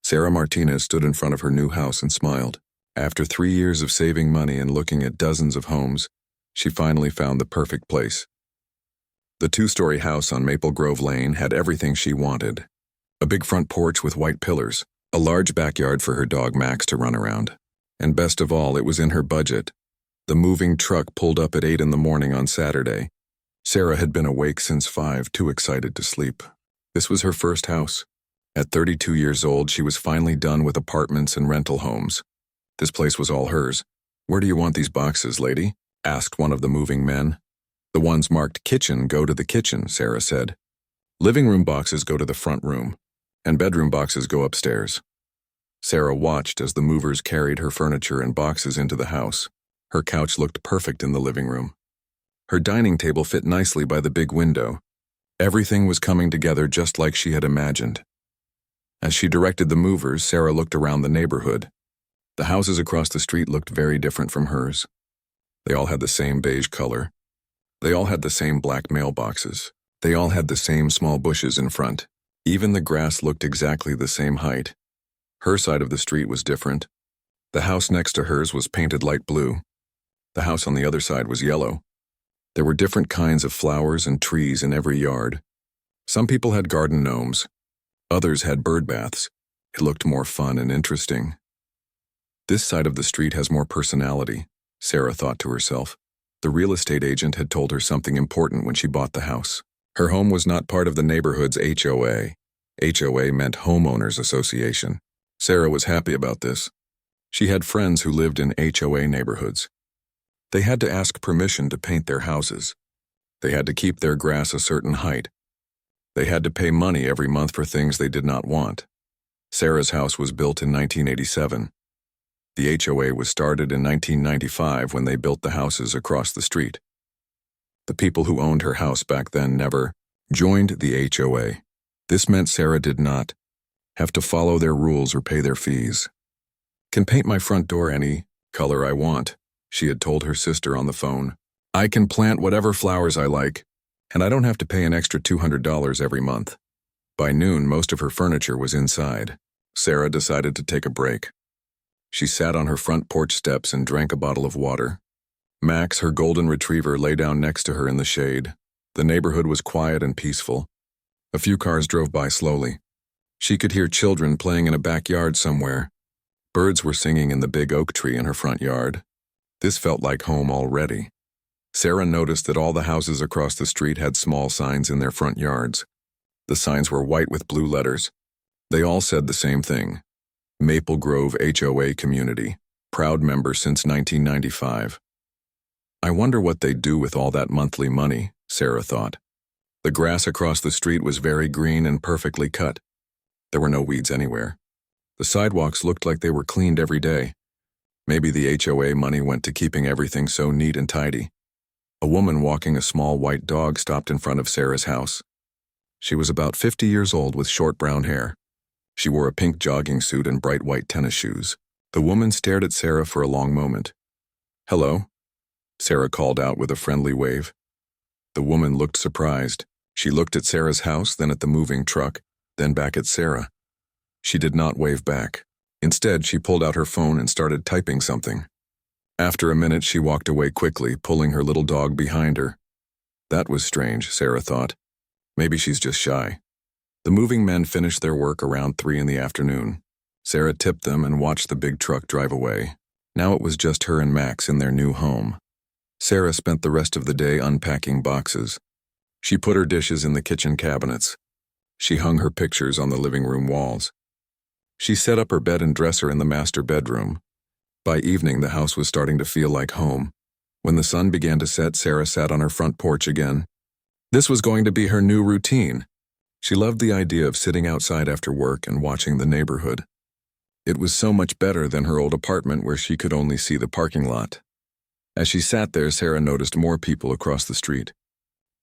Sarah Martinez stood in front of her new house and smiled. After 3 years of saving money and looking at dozens of homes, she finally found the perfect place. The 2-story house on Maple Grove Lane had everything she wanted. A big front porch with white pillars, a large backyard for her dog Max to run around. And best of all, it was in her budget. The moving truck pulled up at 8 in the morning on Saturday. Sarah had been awake since 5, too excited to sleep. This was her first house. At 32 years old, she was finally done with apartments and rental homes. This place was all hers. "Where do you want these boxes, lady?" asked one of the moving men. "The ones marked kitchen go to the kitchen," Sarah said. "Living room boxes go to the front room, and bedroom boxes go upstairs." Sarah watched as the movers carried her furniture and boxes into the house. Her couch looked perfect in the living room. Her dining table fit nicely by the big window. Everything was coming together just like she had imagined. As she directed the movers, Sarah looked around the neighborhood. The houses across the street looked very different from hers. They all had the same beige color. They all had the same black mailboxes. They all had the same small bushes in front. Even the grass looked exactly the same height. Her side of the street was different. The house next to hers was painted light blue. The house on the other side was yellow. There were different kinds of flowers and trees in every yard. Some people had garden gnomes. Others had bird baths. It looked more fun and interesting. "This side of the street has more personality," Sarah thought to herself. The real estate agent had told her something important when she bought the house. Her home was not part of the neighborhood's HOA. HOA meant Homeowners Association. Sarah was happy about this. She had friends who lived in HOA neighborhoods. They had to ask permission to paint their houses. They had to keep their grass a certain height. They had to pay money every month for things they did not want. Sarah's house was built in 1987. The HOA was started in 1995 when they built the houses across the street. The people who owned her house back then never joined the HOA. This meant Sarah did not have to follow their rules or pay their fees. "Can paint my front door any color I want," she had told her sister on the phone. "I can plant whatever flowers I like, and I don't have to pay an extra $200 every month." By noon, most of her furniture was inside. Sarah decided to take a break. She sat on her front porch steps and drank a bottle of water. Max, her golden retriever, lay down next to her in the shade. The neighborhood was quiet and peaceful. A few cars drove by slowly. She could hear children playing in a backyard somewhere. Birds were singing in the big oak tree in her front yard. This felt like home already. Sarah noticed that all the houses across the street had small signs in their front yards. The signs were white with blue letters. They all said the same thing: Maple Grove HOA Community, proud member since 1995. "I wonder what they'd do with all that monthly money," Sarah thought. The grass across the street was very green and perfectly cut. There were no weeds anywhere. The sidewalks looked like they were cleaned every day. Maybe the HOA money went to keeping everything so neat and tidy. A woman walking a small white dog stopped in front of Sarah's house. She was about 50 years old with short brown hair. She wore a pink jogging suit and bright white tennis shoes. The woman stared at Sarah for a long moment. "Hello," Sarah called out with a friendly wave. The woman looked surprised. She looked at Sarah's house, then at the moving truck, then back at Sarah. She did not wave back. Instead, she pulled out her phone and started typing something. After a minute, she walked away quickly, pulling her little dog behind her. That was strange, Sarah thought. Maybe she's just shy. The moving men finished their work around 3 in the afternoon. Sarah tipped them and watched the big truck drive away. Now it was just her and Max in their new home. Sarah spent the rest of the day unpacking boxes. She put her dishes in the kitchen cabinets. She hung her pictures on the living room walls. She set up her bed and dresser in the master bedroom. By evening, the house was starting to feel like home. When the sun began to set, Sarah sat on her front porch again. This was going to be her new routine. She loved the idea of sitting outside after work and watching the neighborhood. It was so much better than her old apartment where she could only see the parking lot. As she sat there, Sarah noticed more people across the street.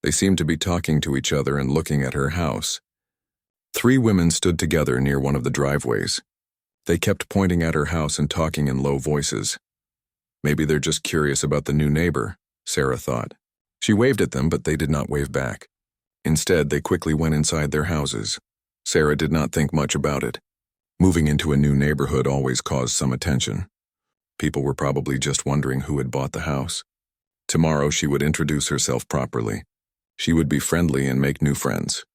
They seemed to be talking to each other and looking at her house. 3 women stood together near one of the driveways. They kept pointing at her house and talking in low voices. Maybe they're just curious about the new neighbor, Sarah thought. She waved at them, but they did not wave back. Instead, they quickly went inside their houses. Sarah did not think much about it. Moving into a new neighborhood always caused some attention. People were probably just wondering who had bought the house. Tomorrow she would introduce herself properly. She would be friendly and make new friends.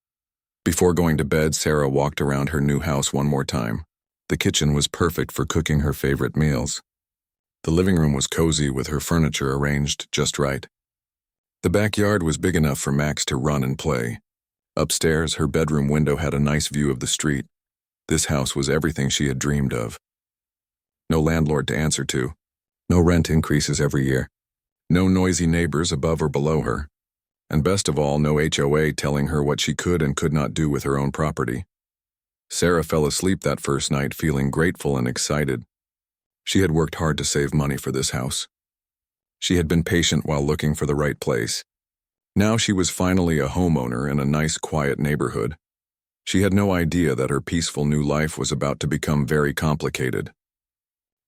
Before going to bed, Sarah walked around her new house one more time. The kitchen was perfect for cooking her favorite meals. The living room was cozy with her furniture arranged just right. The backyard was big enough for Max to run and play. Upstairs, her bedroom window had a nice view of the street. This house was everything she had dreamed of. No landlord to answer to. No rent increases every year. No noisy neighbors above or below her. And best of all, no HOA telling her what she could and could not do with her own property. Sarah fell asleep that first night feeling grateful and excited. She had worked hard to save money for this house. She had been patient while looking for the right place. Now she was finally a homeowner in a nice, quiet neighborhood. She had no idea that her peaceful new life was about to become very complicated.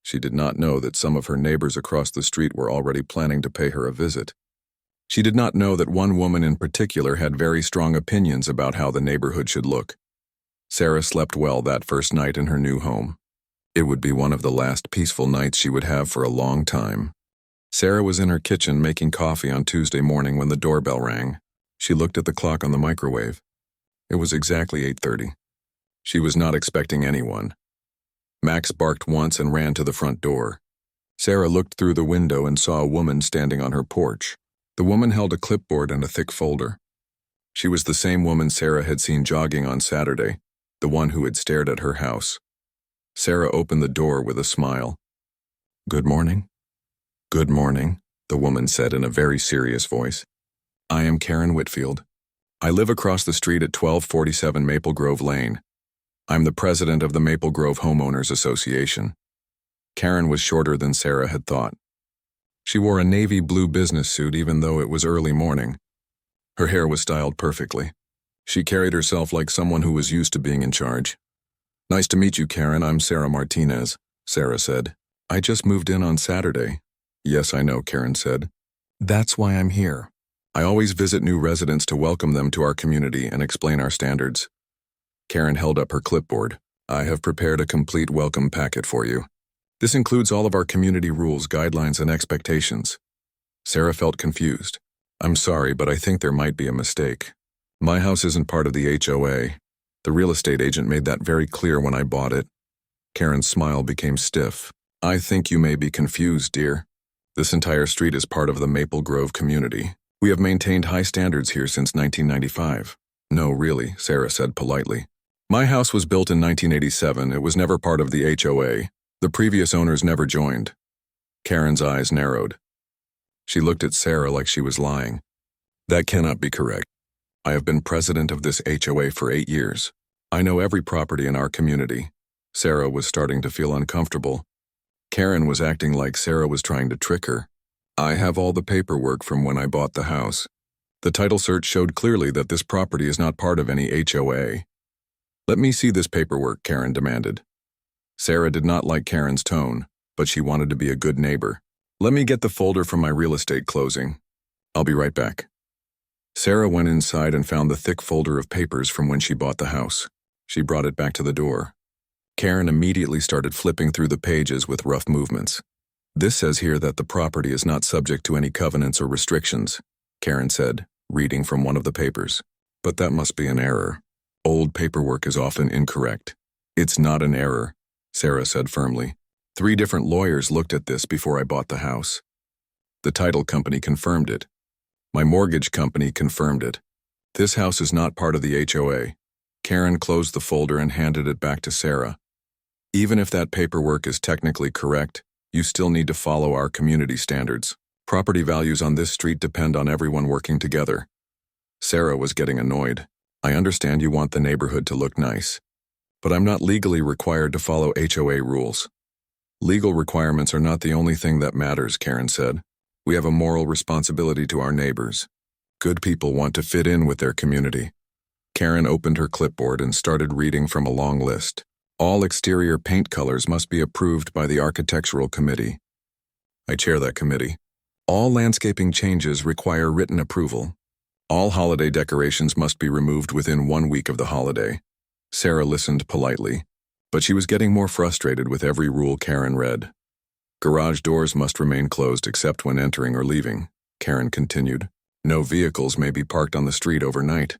She did not know that some of her neighbors across the street were already planning to pay her a visit. She did not know that one woman in particular had very strong opinions about how the neighborhood should look. Sarah slept well that first night in her new home. It would be one of the last peaceful nights she would have for a long time. Sarah was in her kitchen making coffee on Tuesday morning when the doorbell rang. She looked at the clock on the microwave. It was exactly 8:30. She was not expecting anyone. Max barked once and ran to the front door. Sarah looked through the window and saw a woman standing on her porch. The woman held a clipboard and a thick folder. She was the same woman Sarah had seen jogging on Saturday, the one who had stared at her house. Sarah opened the door with a smile. "Good morning." "Good morning," the woman said in a very serious voice. "I am Karen Whitfield. I live across the street at 1247 Maple Grove Lane. I'm the president of the Maple Grove Homeowners Association." Karen was shorter than Sarah had thought. She wore a navy blue business suit even though it was early morning. Her hair was styled perfectly. She carried herself like someone who was used to being in charge. "Nice to meet you, Karen. I'm Sarah Martinez," Sarah said. "I just moved in on Saturday." "Yes, I know," Karen said. "That's why I'm here. I always visit new residents to welcome them to our community and explain our standards." Karen held up her clipboard. "I have prepared a complete welcome packet for you. This includes all of our community rules, guidelines, and expectations." Sarah felt confused. "I'm sorry, but I think there might be a mistake. My house isn't part of the HOA. The real estate agent made that very clear when I bought it." Karen's smile became stiff. "I think you may be confused, dear. This entire street is part of the Maple Grove community. We have maintained high standards here since 1995. "No, really," Sarah said politely. "My house was built in 1987. It was never part of the HOA. The previous owners never joined." Karen's eyes narrowed. She looked at Sarah like she was lying. "That cannot be correct. I have been president of this HOA for 8 years. I know every property in our community." Sarah was starting to feel uncomfortable. Karen was acting like Sarah was trying to trick her. "I have all the paperwork from when I bought the house. The title search showed clearly that this property is not part of any HOA." "Let me see this paperwork," Karen demanded. Sarah did not like Karen's tone, but she wanted to be a good neighbor. "Let me get the folder from my real estate closing. I'll be right back." Sarah went inside and found the thick folder of papers from when she bought the house. She brought it back to the door. Karen immediately started flipping through the pages with rough movements. "This says here that the property is not subject to any covenants or restrictions," Karen said, reading from one of the papers. "But that must be an error. Old paperwork is often incorrect." "It's not an error," Sarah said firmly. 3 different lawyers looked at this before I bought the house. The title company confirmed it. My mortgage company confirmed it. This house is not part of the HOA. Karen closed the folder and handed it back to Sarah. "Even if that paperwork is technically correct, you still need to follow our community standards. Property values on this street depend on everyone working together." Sarah was getting annoyed. "I understand you want the neighborhood to look nice, but I'm not legally required to follow HOA rules." "Legal requirements are not the only thing that matters," Karen said. "We have a moral responsibility to our neighbors. Good people want to fit in with their community." Karen opened her clipboard and started reading from a long list. "All exterior paint colors must be approved by the Architectural Committee. I chair that committee. All landscaping changes require written approval. All holiday decorations must be removed within 1 week of the holiday." Sarah listened politely. But she was getting more frustrated with every rule Karen read. Garage doors must remain closed except when entering or leaving, Karen continued. No vehicles may be parked on the street overnight.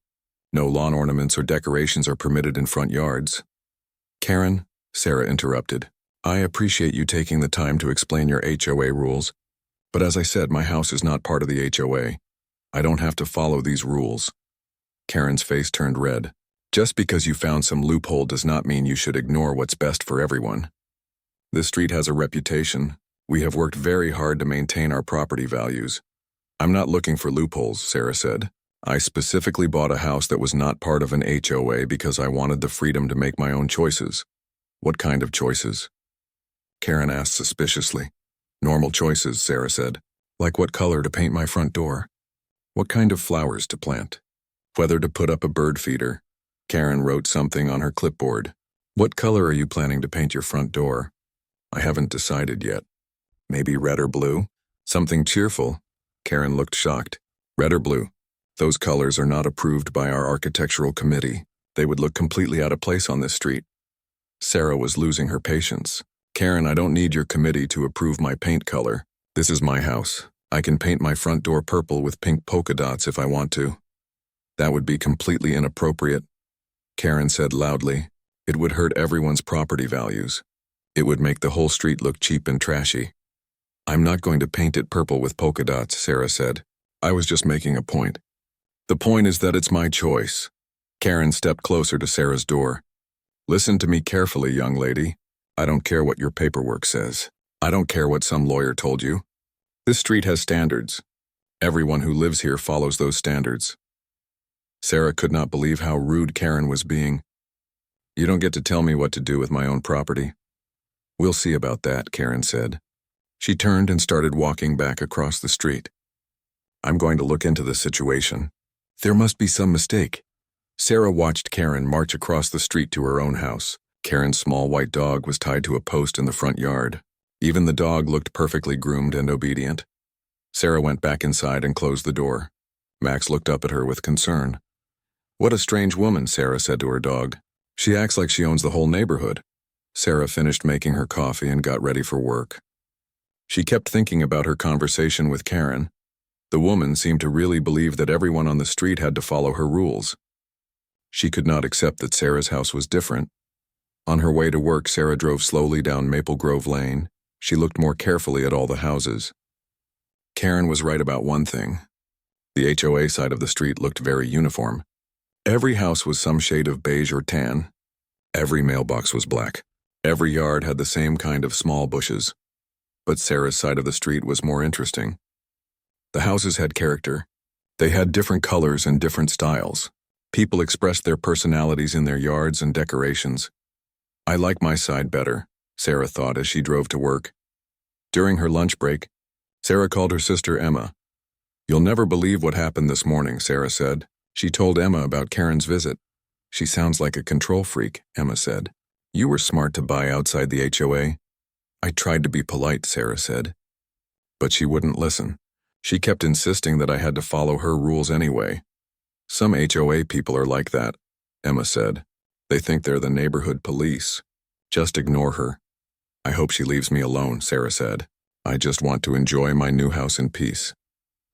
No lawn ornaments or decorations are permitted in front yards. Karen, Sarah interrupted, I appreciate you taking the time to explain your HOA rules, but as I said, my house is not part of the HOA. I don't have to follow these rules. Karen's face turned red. Just because you found some loophole does not mean you should ignore what's best for everyone. This street has a reputation. We have worked very hard to maintain our property values. I'm not looking for loopholes, Sarah said. I specifically bought a house that was not part of an HOA because I wanted the freedom to make my own choices. What kind of choices? Karen asked suspiciously. Normal choices, Sarah said. Like what color to paint my front door. What kind of flowers to plant. Whether to put up a bird feeder. Karen wrote something on her clipboard. What color are you planning to paint your front door? I haven't decided yet. Maybe red or blue? Something cheerful. Karen looked shocked. Red or blue? Those colors are not approved by our architectural committee. They would look completely out of place on this street. Sarah was losing her patience. Karen, I don't need your committee to approve my paint color. This is my house. I can paint my front door purple with pink polka dots if I want to. That would be completely inappropriate, Karen said loudly. It would hurt everyone's property values. It would make the whole street look cheap and trashy. I'm not going to paint it purple with polka dots, Sarah said. I was just making a point. The point is that it's my choice. Karen stepped closer to Sarah's door. Listen to me carefully, young lady. I don't care what your paperwork says. I don't care what some lawyer told you. This street has standards. Everyone who lives here follows those standards. Sarah could not believe how rude Karen was being. You don't get to tell me what to do with my own property. We'll see about that, Karen said. She turned and started walking back across the street. I'm going to look into the situation. There must be some mistake. Sarah watched Karen march across the street to her own house. Karen's small white dog was tied to a post in the front yard. Even the dog looked perfectly groomed and obedient. Sarah went back inside and closed the door. Max looked up at her with concern. What a strange woman, Sarah said to her dog. She acts like she owns the whole neighborhood. Sarah finished making her coffee and got ready for work. She kept thinking about her conversation with Karen. The woman seemed to really believe that everyone on the street had to follow her rules. She could not accept that Sarah's house was different. On her way to work, Sarah drove slowly down Maple Grove Lane. She looked more carefully at all the houses. Karen was right about one thing. The HOA side of the street looked very uniform. Every house was some shade of beige or tan. Every mailbox was black. Every yard had the same kind of small bushes. But Sarah's side of the street was more interesting. The houses had character. They had different colors and different styles. People expressed their personalities in their yards and decorations. I like my side better, Sarah thought as she drove to work. During her lunch break, Sarah called her sister Emma. You'll never believe what happened this morning, Sarah said. She told Emma about Karen's visit. She sounds like a control freak, Emma said. You were smart to buy outside the HOA. I tried to be polite, Sarah said. But she wouldn't listen. She kept insisting that I had to follow her rules anyway. Some HOA people are like that, Emma said. They think they're the neighborhood police. Just ignore her. I hope she leaves me alone, Sarah said. I just want to enjoy my new house in peace.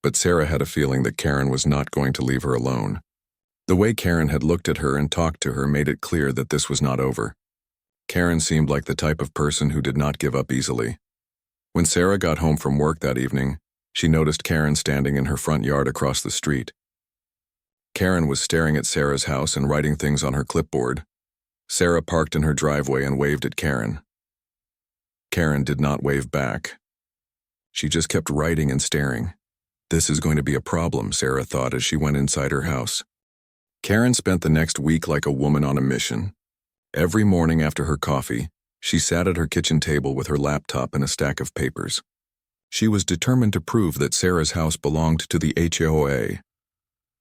But Sarah had a feeling that Karen was not going to leave her alone. The way Karen had looked at her and talked to her made it clear that this was not over. Karen seemed like the type of person who did not give up easily. When Sarah got home from work that evening, she noticed Karen standing in her front yard across the street. Karen was staring at Sarah's house and writing things on her clipboard. Sarah parked in her driveway and waved at Karen. Karen did not wave back. She just kept writing and staring. This is going to be a problem, Sarah thought as she went inside her house. Karen spent the next week like a woman on a mission. Every morning after her coffee, she sat at her kitchen table with her laptop and a stack of papers. She was determined to prove that Sarah's house belonged to the HOA.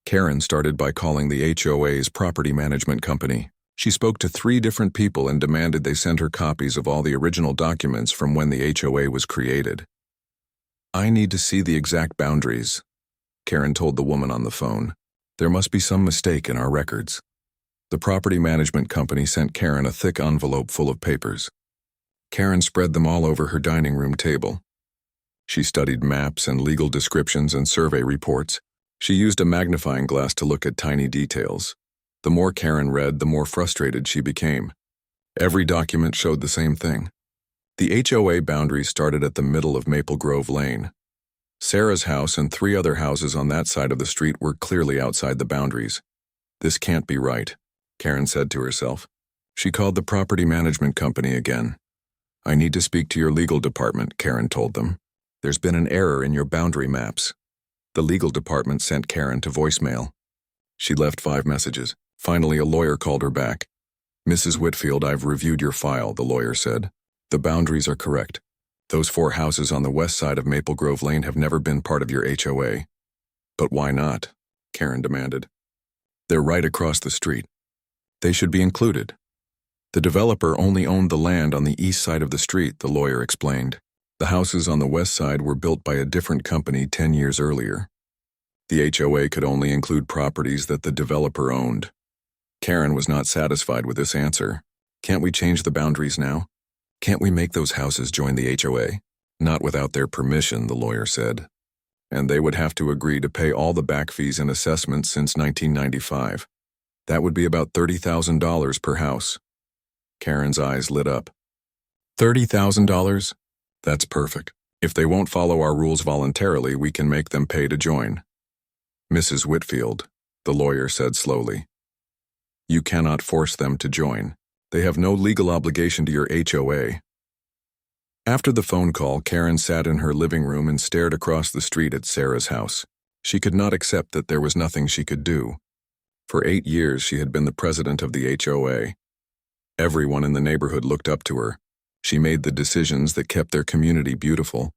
Karen started by calling the HOA's property management company. She spoke to 3 different people and demanded they send her copies of all the original documents from when the HOA was created. I need to see the exact boundaries, Karen told the woman on the phone. There must be some mistake in our records. The property management company sent Karen a thick envelope full of papers. Karen spread them all over her dining room table. She studied maps and legal descriptions and survey reports. She used a magnifying glass to look at tiny details. The more Karen read, the more frustrated she became. Every document showed the same thing. The HOA boundaries started at the middle of Maple Grove Lane. Sarah's house and 3 other houses on that side of the street were clearly outside the boundaries. This can't be right, Karen said to herself. She called the property management company again. I need to speak to your legal department, Karen told them. There's been an error in your boundary maps. The legal department sent Karen to voicemail. She left 5 messages. Finally, a lawyer called her back. Mrs. Whitfield, I've reviewed your file, the lawyer said. The boundaries are correct. Those 4 houses on the west side of Maple Grove Lane have never been part of your HOA. But why not? Karen demanded. They're right across the street. They should be included. The developer only owned the land on the east side of the street, the lawyer explained. The houses on the west side were built by a different company 10 years earlier. The HOA could only include properties that the developer owned. Karen was not satisfied with this answer. Can't we change the boundaries now? Can't we make those houses join the HOA? Not without their permission, the lawyer said. And they would have to agree to pay all the back fees and assessments since 1995. That would be about $30,000 per house. Karen's eyes lit up. $30,000? That's perfect. If they won't follow our rules voluntarily, we can make them pay to join. Mrs. Whitfield, the lawyer said slowly. You cannot force them to join. They have no legal obligation to your HOA. After the phone call, Karen sat in her living room and stared across the street at Sarah's house. She could not accept that there was nothing she could do. For 8 years, she had been the president of the HOA. Everyone in the neighborhood looked up to her. She made the decisions that kept their community beautiful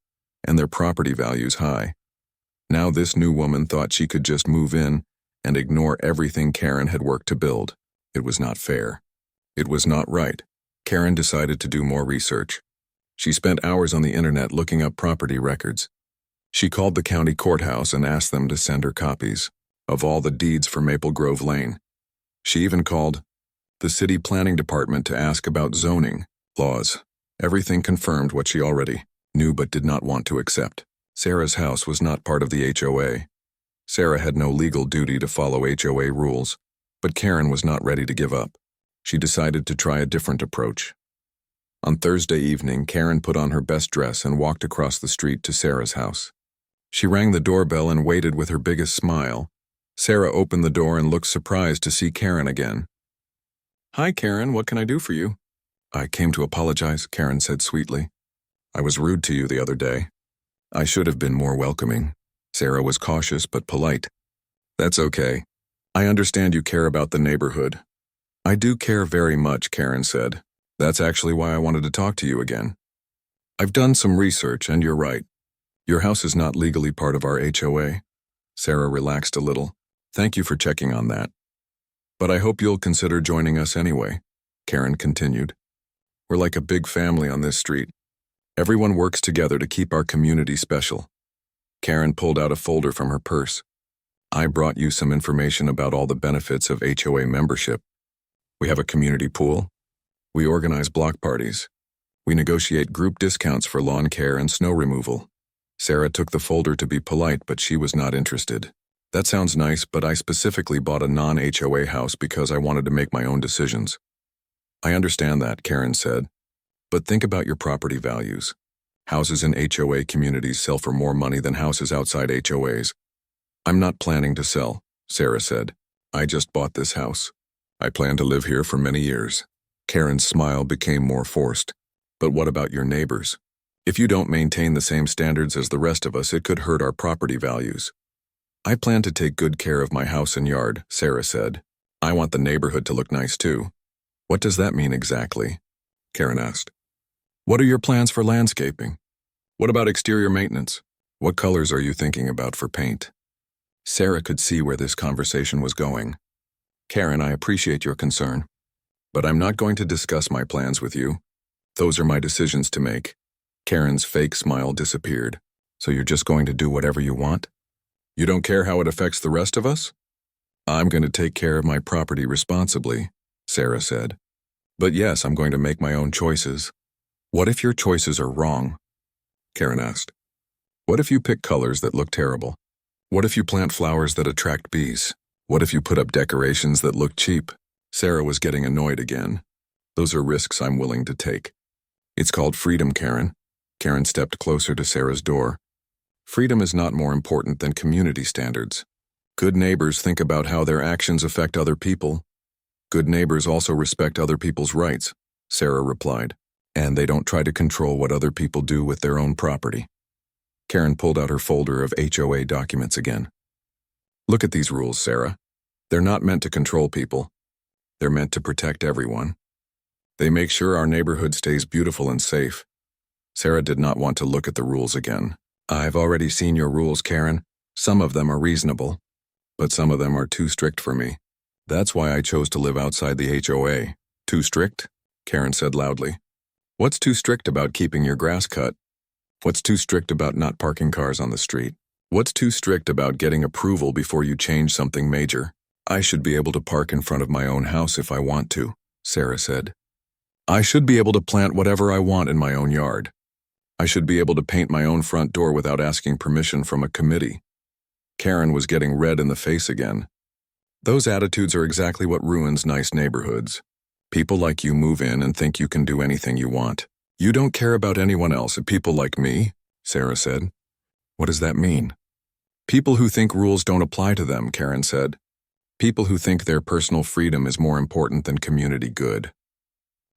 and their property values high. Now this new woman thought she could just move in and ignore everything Karen had worked to build. It was not fair. It was not right. Karen decided to do more research. She spent hours on the internet looking up property records. She called the county courthouse and asked them to send her copies of all the deeds for Maple Grove Lane. She even called the city planning department to ask about zoning laws. Everything confirmed what she already knew but did not want to accept. Sarah's house was not part of the HOA. Sarah had no legal duty to follow HOA rules, but Karen was not ready to give up. She decided to try a different approach. On Thursday evening, Karen put on her best dress and walked across the street to Sarah's house. She rang the doorbell and waited with her biggest smile. Sarah opened the door and looked surprised to see Karen again. Hi, Karen, what can I do for you? I came to apologize, Karen said sweetly. I was rude to you the other day. I should have been more welcoming. Sarah was cautious but polite. That's okay. I understand you care about the neighborhood. I do care very much, Karen said. That's actually why I wanted to talk to you again. I've done some research, and you're right. Your house is not legally part of our HOA. Sarah relaxed a little. Thank you for checking on that. But I hope you'll consider joining us anyway, Karen continued. We're like a big family on this street. Everyone works together to keep our community special. Karen pulled out a folder from her purse. I brought you some information about all the benefits of HOA membership. We have a community pool. We organize block parties. We negotiate group discounts for lawn care and snow removal. Sarah took the folder to be polite, but she was not interested. That sounds nice, but I specifically bought a non-HOA house because I wanted to make my own decisions. I understand that, Karen said. But think about your property values. Houses in HOA communities sell for more money than houses outside HOAs. I'm not planning to sell, Sarah said. I just bought this house. I plan to live here for many years. Karen's smile became more forced. But what about your neighbors? If you don't maintain the same standards as the rest of us, it could hurt our property values. I plan to take good care of my house and yard, Sarah said. I want the neighborhood to look nice too. What does that mean exactly? Karen asked. What are your plans for landscaping? What about exterior maintenance? What colors are you thinking about for paint? Sarah could see where this conversation was going. Karen, I appreciate your concern, but I'm not going to discuss my plans with you. Those are my decisions to make. Karen's fake smile disappeared. So you're just going to do whatever you want? You don't care how it affects the rest of us? I'm going to take care of my property responsibly, Sarah said. But yes, I'm going to make my own choices. What if your choices are wrong? Karen asked. What if you pick colors that look terrible? What if you plant flowers that attract bees? What if you put up decorations that look cheap? Sarah was getting annoyed again. Those are risks I'm willing to take. It's called freedom, Karen. Karen stepped closer to Sarah's door. Freedom is not more important than community standards. Good neighbors think about how their actions affect other people. Good neighbors also respect other people's rights, Sarah replied, and they don't try to control what other people do with their own property. Karen pulled out her folder of HOA documents again. Look at these rules, Sarah. They're not meant to control people. They're meant to protect everyone. They make sure our neighborhood stays beautiful and safe. Sarah did not want to look at the rules again. I've already seen your rules, Karen. Some of them are reasonable, but some of them are too strict for me. That's why I chose to live outside the HOA. Too strict? Karen said loudly. What's too strict about keeping your grass cut? What's too strict about not parking cars on the street? What's too strict about getting approval before you change something major? I should be able to park in front of my own house if I want to, Sarah said. I should be able to plant whatever I want in my own yard. I should be able to paint my own front door without asking permission from a committee. Karen was getting red in the face again. Those attitudes are exactly what ruins nice neighborhoods. People like you move in and think you can do anything you want. You don't care about anyone else, people like me, Sarah said. What does that mean? People who think rules don't apply to them, Karen said. People who think their personal freedom is more important than community good.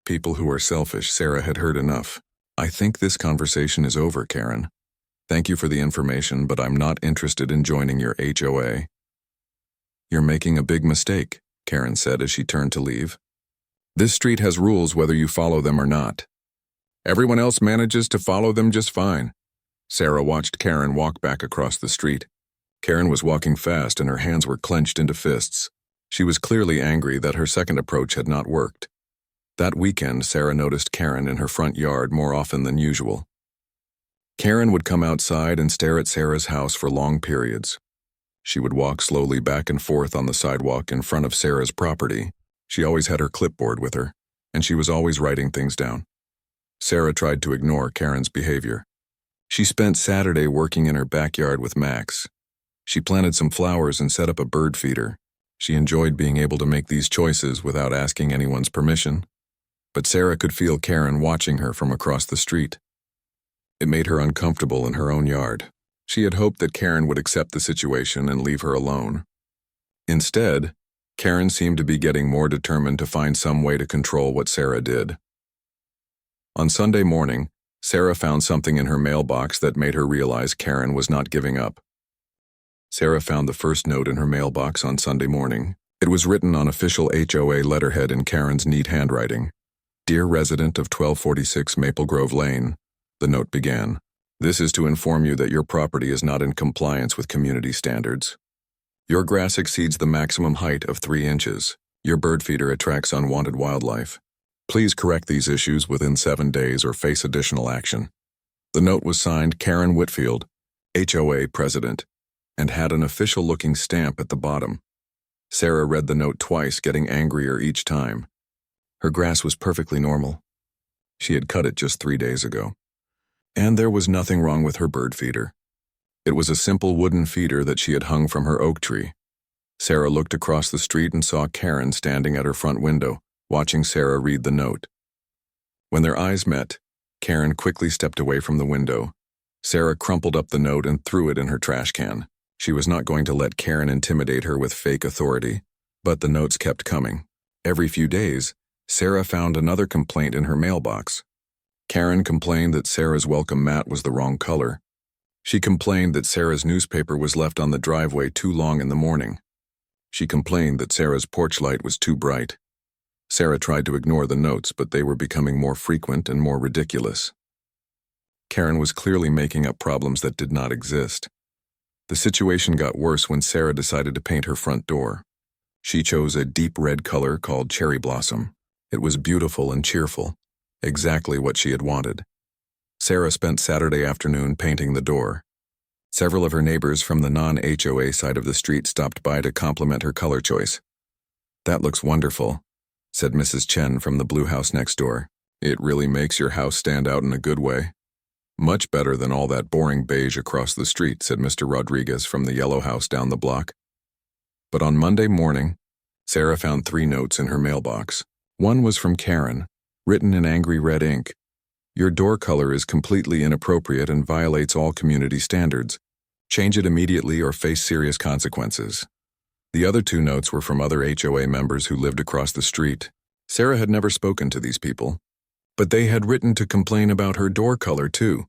People who are selfish, Sarah had heard enough. I think this conversation is over, Karen. Thank you for the information, but I'm not interested in joining your HOA. You're making a big mistake, Karen said as she turned to leave. This street has rules whether you follow them or not. Everyone else manages to follow them just fine. Sarah watched Karen walk back across the street. Karen was walking fast and her hands were clenched into fists. She was clearly angry that her second approach had not worked. That weekend, Sarah noticed Karen in her front yard more often than usual. Karen would come outside and stare at Sarah's house for long periods. She would walk slowly back and forth on the sidewalk in front of Sarah's property. She always had her clipboard with her, and she was always writing things down. Sarah tried to ignore Karen's behavior. She spent Saturday working in her backyard with Max. She planted some flowers and set up a bird feeder. She enjoyed being able to make these choices without asking anyone's permission. But Sarah could feel Karen watching her from across the street. It made her uncomfortable in her own yard. She had hoped that Karen would accept the situation and leave her alone. Instead, Karen seemed to be getting more determined to find some way to control what Sarah did. On Sunday morning, Sarah found something in her mailbox that made her realize Karen was not giving up. Sarah found the first note in her mailbox on Sunday morning. It was written on official HOA letterhead in Karen's neat handwriting. Dear resident of 1246 Maple Grove Lane, the note began. This is to inform you that your property is not in compliance with community standards. Your grass exceeds the maximum height of 3 inches. Your bird feeder attracts unwanted wildlife. Please correct these issues within 7 days or face additional action. The note was signed Karen Whitfield, HOA President, and had an official-looking stamp at the bottom. Sarah read the note twice, getting angrier each time. Her grass was perfectly normal. She had cut it just 3 days ago. And there was nothing wrong with her bird feeder. It was a simple wooden feeder that she had hung from her oak tree. Sarah looked across the street and saw Karen standing at her front window, watching Sarah read the note. When their eyes met, Karen quickly stepped away from the window. Sarah crumpled up the note and threw it in her trash can. She was not going to let Karen intimidate her with fake authority, but the notes kept coming. Every few days, Sarah found another complaint in her mailbox. Karen complained that Sarah's welcome mat was the wrong color. She complained that Sarah's newspaper was left on the driveway too long in the morning. She complained that Sarah's porch light was too bright. Sarah tried to ignore the notes, but they were becoming more frequent and more ridiculous. Karen was clearly making up problems that did not exist. The situation got worse when Sarah decided to paint her front door. She chose a deep red color called cherry blossom. It was beautiful and cheerful, exactly what she had wanted. Sarah spent Saturday afternoon painting the door. Several of her neighbors from the non-HOA side of the street stopped by to compliment her color choice. "That looks wonderful," said Mrs. Chen from the blue house next door. "It really makes your house stand out in a good way." "Much better than all that boring beige across the street," said Mr. Rodriguez from the yellow house down the block. But on Monday morning, Sarah found 3 notes in her mailbox. One was from Karen, written in angry red ink. "Your door color is completely inappropriate and violates all community standards. Change it immediately or face serious consequences." The other 2 notes were from other HOA members who lived across the street. Sarah had never spoken to these people, but they had written to complain about her door color too.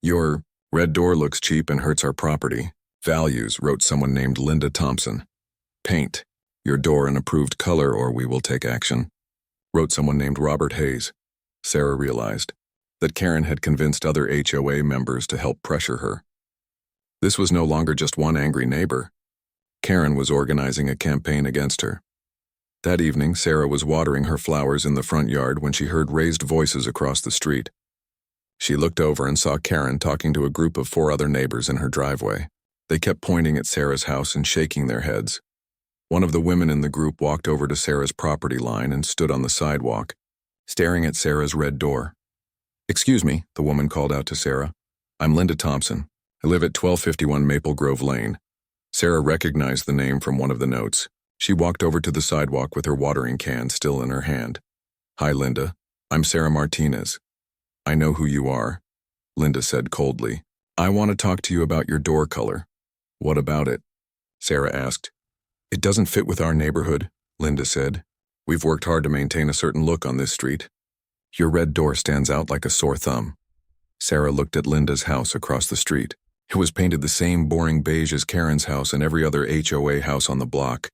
"Your red door looks cheap and hurts our property. Values," wrote someone named Linda Thompson. "Paint your door an approved color or we will take action," wrote someone named Robert Hayes. Sarah realized that Karen had convinced other HOA members to help pressure her. This was no longer just one angry neighbor. Karen was organizing a campaign against her. That evening, Sarah was watering her flowers in the front yard when she heard raised voices across the street. She looked over and saw Karen talking to a group of 4 other neighbors in her driveway. They kept pointing at Sarah's house and shaking their heads. One of the women in the group walked over to Sarah's property line and stood on the sidewalk, staring at Sarah's red door. "Excuse me," the woman called out to Sarah. "I'm Linda Thompson. I live at 1251 Maple Grove Lane." Sarah recognized the name from one of the notes. She walked over to the sidewalk with her watering can still in her hand. "Hi, Linda. I'm Sarah Martinez." "I know who you are," Linda said coldly. "I want to talk to you about your door color." "What about it?" Sarah asked. "It doesn't fit with our neighborhood," Linda said. "We've worked hard to maintain a certain look on this street. Your red door stands out like a sore thumb." Sarah looked at Linda's house across the street. It was painted the same boring beige as Karen's house and every other HOA house on the block.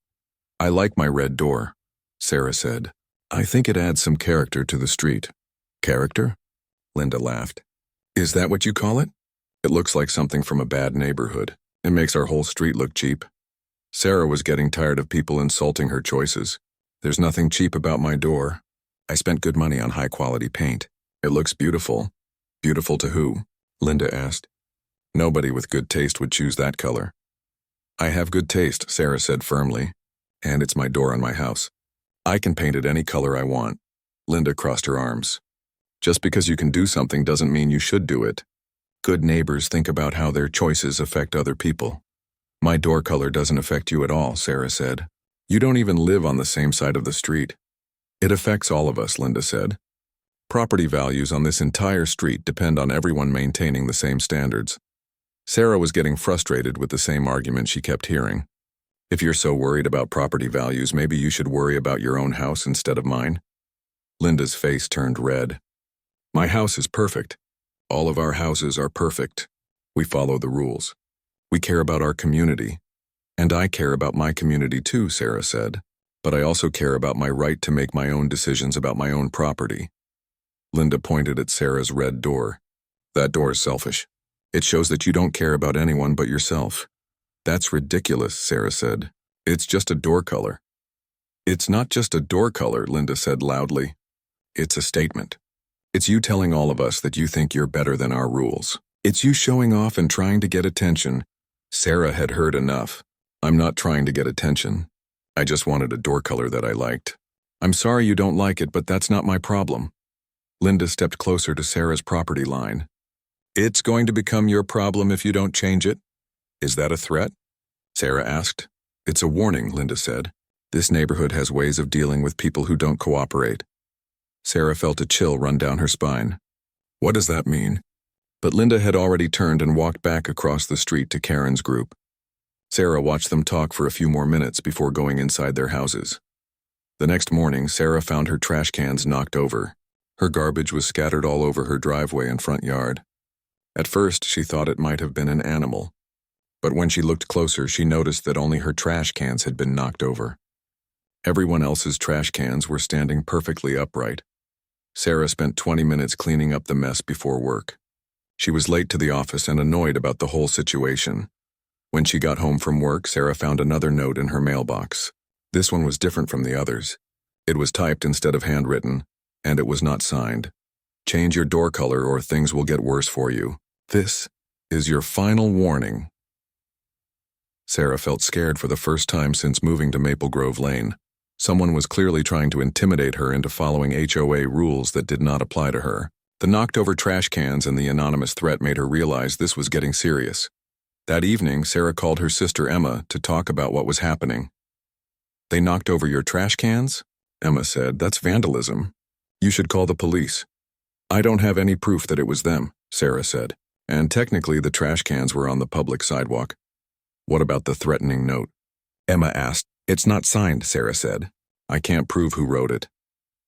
"I like my red door," Sarah said. "I think it adds some character to the street." "Character?" Linda laughed. "Is that what you call it? It looks like something from a bad neighborhood. It makes our whole street look cheap." Sarah was getting tired of people insulting her choices. "There's nothing cheap about my door. I spent good money on high-quality paint. It looks beautiful." "Beautiful to who?" Linda asked. "Nobody with good taste would choose that color." "I have good taste," Sarah said firmly, "and it's my door on my house. I can paint it any color I want." Linda crossed her arms. "Just because you can do something doesn't mean you should do it. Good neighbors think about how their choices affect other people." "My door color doesn't affect you at all," Sarah said. "You don't even live on the same side of the street." "It affects all of us," Linda said. "Property values on this entire street depend on everyone maintaining the same standards." Sarah was getting frustrated with the same argument she kept hearing. "If you're so worried about property values, maybe you should worry about your own house instead of mine." Linda's face turned red. "My house is perfect. All of our houses are perfect. We follow the rules. We care about our community. And I care about my community too," Sarah said. "But I also care about my right to make my own decisions about my own property." Linda pointed at Sarah's red door. "That door is selfish. It shows that you don't care about anyone but yourself." "That's ridiculous," Sarah said. "It's just a door color." "It's not just a door color," Linda said loudly. "It's a statement. It's you telling all of us that you think you're better than our rules. It's you showing off and trying to get attention." Sarah had heard enough. "I'm not trying to get attention. I just wanted a door color that I liked. I'm sorry you don't like it, but that's not my problem." Linda stepped closer to Sarah's property line. "It's going to become your problem if you don't change it." "Is that a threat?" Sarah asked. "It's a warning," Linda said. "This neighborhood has ways of dealing with people who don't cooperate." Sarah felt a chill run down her spine. "What does that mean?" But Linda had already turned and walked back across the street to Karen's group. Sarah watched them talk for a few more minutes before going inside their houses. The next morning, Sarah found her trash cans knocked over. Her garbage was scattered all over her driveway and front yard. At first, she thought it might have been an animal. But when she looked closer, she noticed that only her trash cans had been knocked over. Everyone else's trash cans were standing perfectly upright. Sarah spent 20 minutes cleaning up the mess before work. She was late to the office and annoyed about the whole situation. When she got home from work, Sarah found another note in her mailbox. This one was different from the others. It was typed instead of handwritten, and it was not signed. "Change your door color or things will get worse for you." This is your final warning. Sarah felt scared for the first time since moving to Maple Grove Lane. Someone was clearly trying to intimidate her into following HOA rules that did not apply to her. The knocked-over trash cans and the anonymous threat made her realize this was getting serious. That evening, Sarah called her sister Emma to talk about what was happening. "They knocked over your trash cans?" Emma said. "That's vandalism. You should call the police." "I don't have any proof that it was them," Sarah said. "And technically the trash cans were on the public sidewalk." "What about the threatening note?" Emma asked. "It's not signed," Sarah said. "I can't prove who wrote it."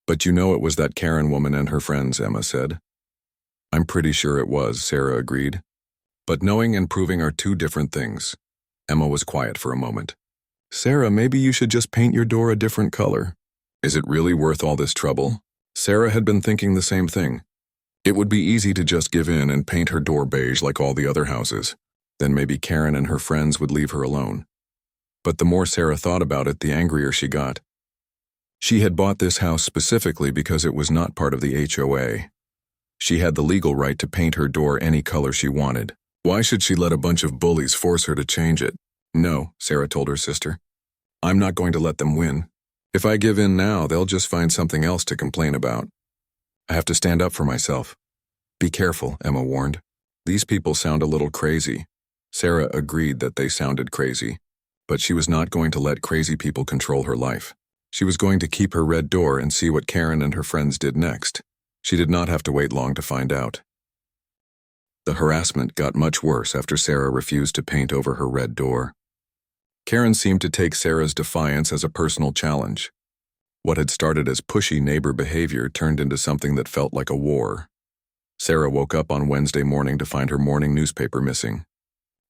"But you know it was that Karen woman and her friends," Emma said. "I'm pretty sure it was," Sarah agreed. "But knowing and proving are two different things." Emma was quiet for a moment. "Sarah, maybe you should just paint your door a different color." "Is it really worth all this trouble?" Sarah had been thinking the same thing. It would be easy to just give in and paint her door beige like all the other houses. Then maybe Karen and her friends would leave her alone. But the more Sarah thought about it, the angrier she got. She had bought this house specifically because it was not part of the HOA. She had the legal right to paint her door any color she wanted. Why should she let a bunch of bullies force her to change it? "No," Sarah told her sister. "I'm not going to let them win. If I give in now, they'll just find something else to complain about. I have to stand up for myself." "Be careful," Emma warned. "These people sound a little crazy." Sarah agreed that they sounded crazy, but she was not going to let crazy people control her life. She was going to keep her red door and see what Karen and her friends did next. She did not have to wait long to find out. The harassment got much worse after Sarah refused to paint over her red door. Karen seemed to take Sarah's defiance as a personal challenge. What had started as pushy neighbor behavior turned into something that felt like a war. Sarah woke up on Wednesday morning to find her morning newspaper missing.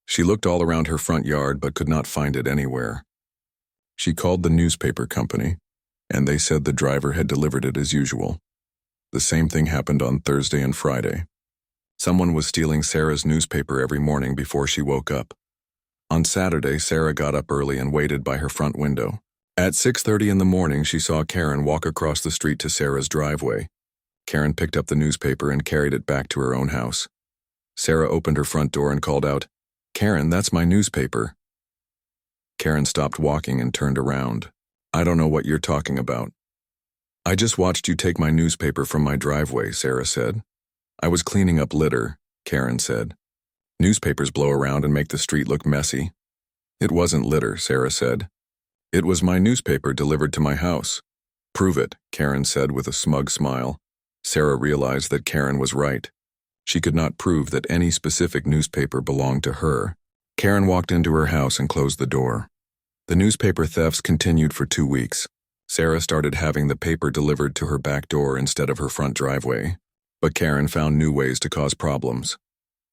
She looked all around her front yard but could not find it anywhere. She called the newspaper company, and they said the driver had delivered it as usual. The same thing happened on Thursday and Friday. Someone was stealing Sarah's newspaper every morning before she woke up. On Saturday, Sarah got up early and waited by her front window. At 6:30 in the morning, she saw Karen walk across the street to Sarah's driveway. Karen picked up the newspaper and carried it back to her own house. Sarah opened her front door and called out, "Karen, that's my newspaper." Karen stopped walking and turned around. "I don't know what you're talking about." "I just watched you take my newspaper from my driveway," Sarah said. "I was cleaning up litter," Karen said. "Newspapers blow around and make the street look messy." "It wasn't litter," Sarah said. "It was my newspaper delivered to my house." "Prove it," Karen said with a smug smile. Sarah realized that Karen was right. She could not prove that any specific newspaper belonged to her. Karen walked into her house and closed the door. The newspaper thefts continued for 2 weeks. Sarah started having the paper delivered to her back door instead of her front driveway. But Karen found new ways to cause problems.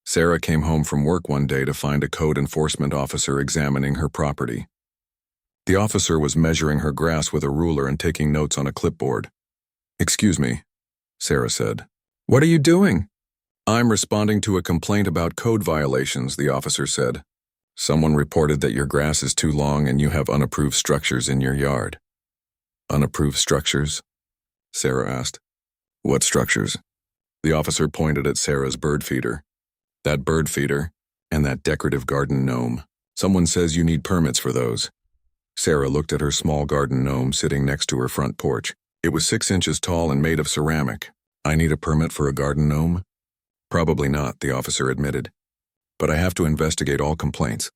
Sarah came home from work one day to find a code enforcement officer examining her property. The officer was measuring her grass with a ruler and taking notes on a clipboard. "Excuse me," Sarah said. "What are you doing?" "I'm responding to a complaint about code violations," the officer said. "Someone reported that your grass is too long and you have unapproved structures in your yard." "Unapproved structures?" Sarah asked. "What structures?" The officer pointed at Sarah's bird feeder. "That bird feeder and that decorative garden gnome. Someone says you need permits for those." Sarah looked at her small garden gnome sitting next to her front porch. It was 6 inches tall and made of ceramic. "I need a permit for a garden gnome?" "Probably not," the officer admitted. "But I have to investigate all complaints.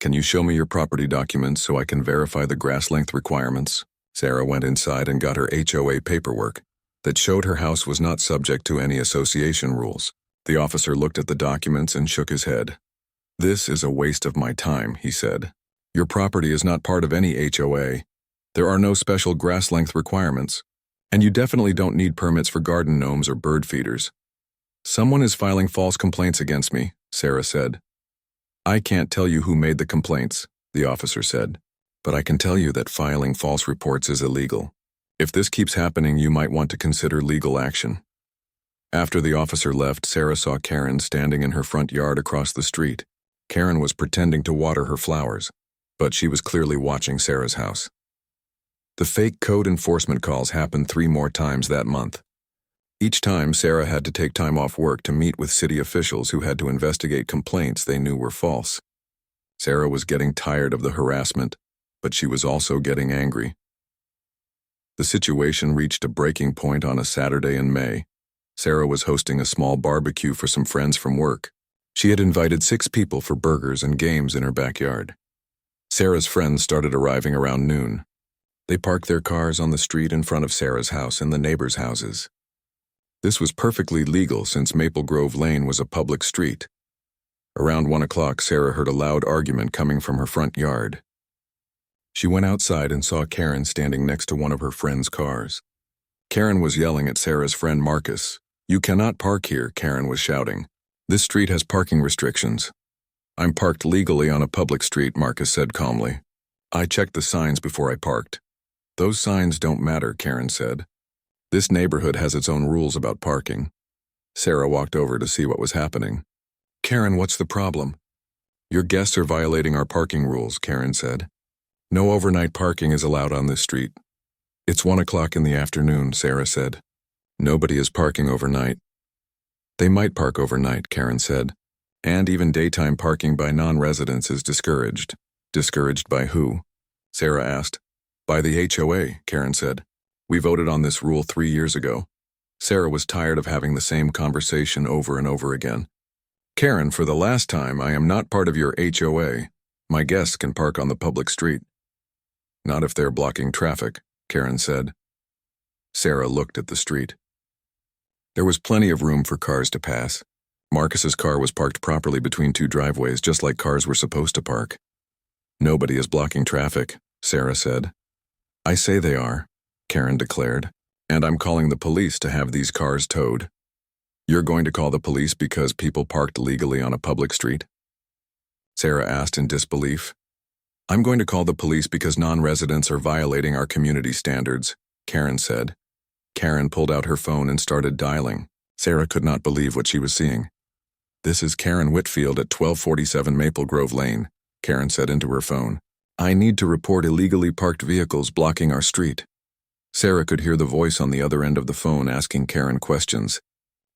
Can you show me your property documents so I can verify the grass length requirements?" Sarah went inside and got her HOA paperwork that showed her house was not subject to any association rules. The officer looked at the documents and shook his head. "This is a waste of my time," he said. "Your property is not part of any HOA. There are no special grass length requirements, and you definitely don't need permits for garden gnomes or bird feeders." "Someone is filing false complaints against me," Sarah said. "I can't tell you who made the complaints," the officer said, "but I can tell you that filing false reports is illegal. If this keeps happening, you might want to consider legal action." After the officer left, Sarah saw Karen standing in her front yard across the street. Karen was pretending to water her flowers, but she was clearly watching Sarah's house. The fake code enforcement calls happened 3 more times that month. Each time, Sarah had to take time off work to meet with city officials who had to investigate complaints they knew were false. Sarah was getting tired of the harassment, but she was also getting angry. The situation reached a breaking point on a Saturday in May. Sarah was hosting a small barbecue for some friends from work. She had invited 6 people for burgers and games in her backyard. Sarah's friends started arriving around noon. They parked their cars on the street in front of Sarah's house and the neighbors' houses. This was perfectly legal since Maple Grove Lane was a public street. Around 1 o'clock, Sarah heard a loud argument coming from her front yard. She went outside and saw Karen standing next to one of her friend's cars. Karen was yelling at Sarah's friend Marcus. "You cannot park here," Karen was shouting. "This street has parking restrictions." "I'm parked legally on a public street," Marcus said calmly. "I checked the signs before I parked." "Those signs don't matter," Karen said. "This neighborhood has its own rules about parking." Sarah walked over to see what was happening. "Karen, what's the problem?" "Your guests are violating our parking rules," Karen said. "No overnight parking is allowed on this street." "It's 1 o'clock in the afternoon," Sarah said. "Nobody is parking overnight." "They might park overnight," Karen said. "And even daytime parking by non-residents is discouraged." "Discouraged by who?" Sarah asked. "By the HOA," Karen said. "We voted on this rule 3 years ago." Sarah was tired of having the same conversation over and over again. "Karen, for the last time, I am not part of your HOA. My guests can park on the public street." "Not if they're blocking traffic," Karen said. Sarah looked at the street. There was plenty of room for cars to pass. Marcus's car was parked properly between 2 driveways, just like cars were supposed to park. "Nobody is blocking traffic," Sarah said. "I say they are," Karen declared, "and I'm calling the police to have these cars towed." "You're going to call the police because people parked legally on a public street?" Sarah asked in disbelief. "I'm going to call the police because non-residents are violating our community standards," Karen said. Karen pulled out her phone and started dialing. Sarah could not believe what she was seeing. "This is Karen Whitfield at 1247 Maple Grove Lane," Karen said into her phone. "I need to report illegally parked vehicles blocking our street." Sarah could hear the voice on the other end of the phone asking Karen questions.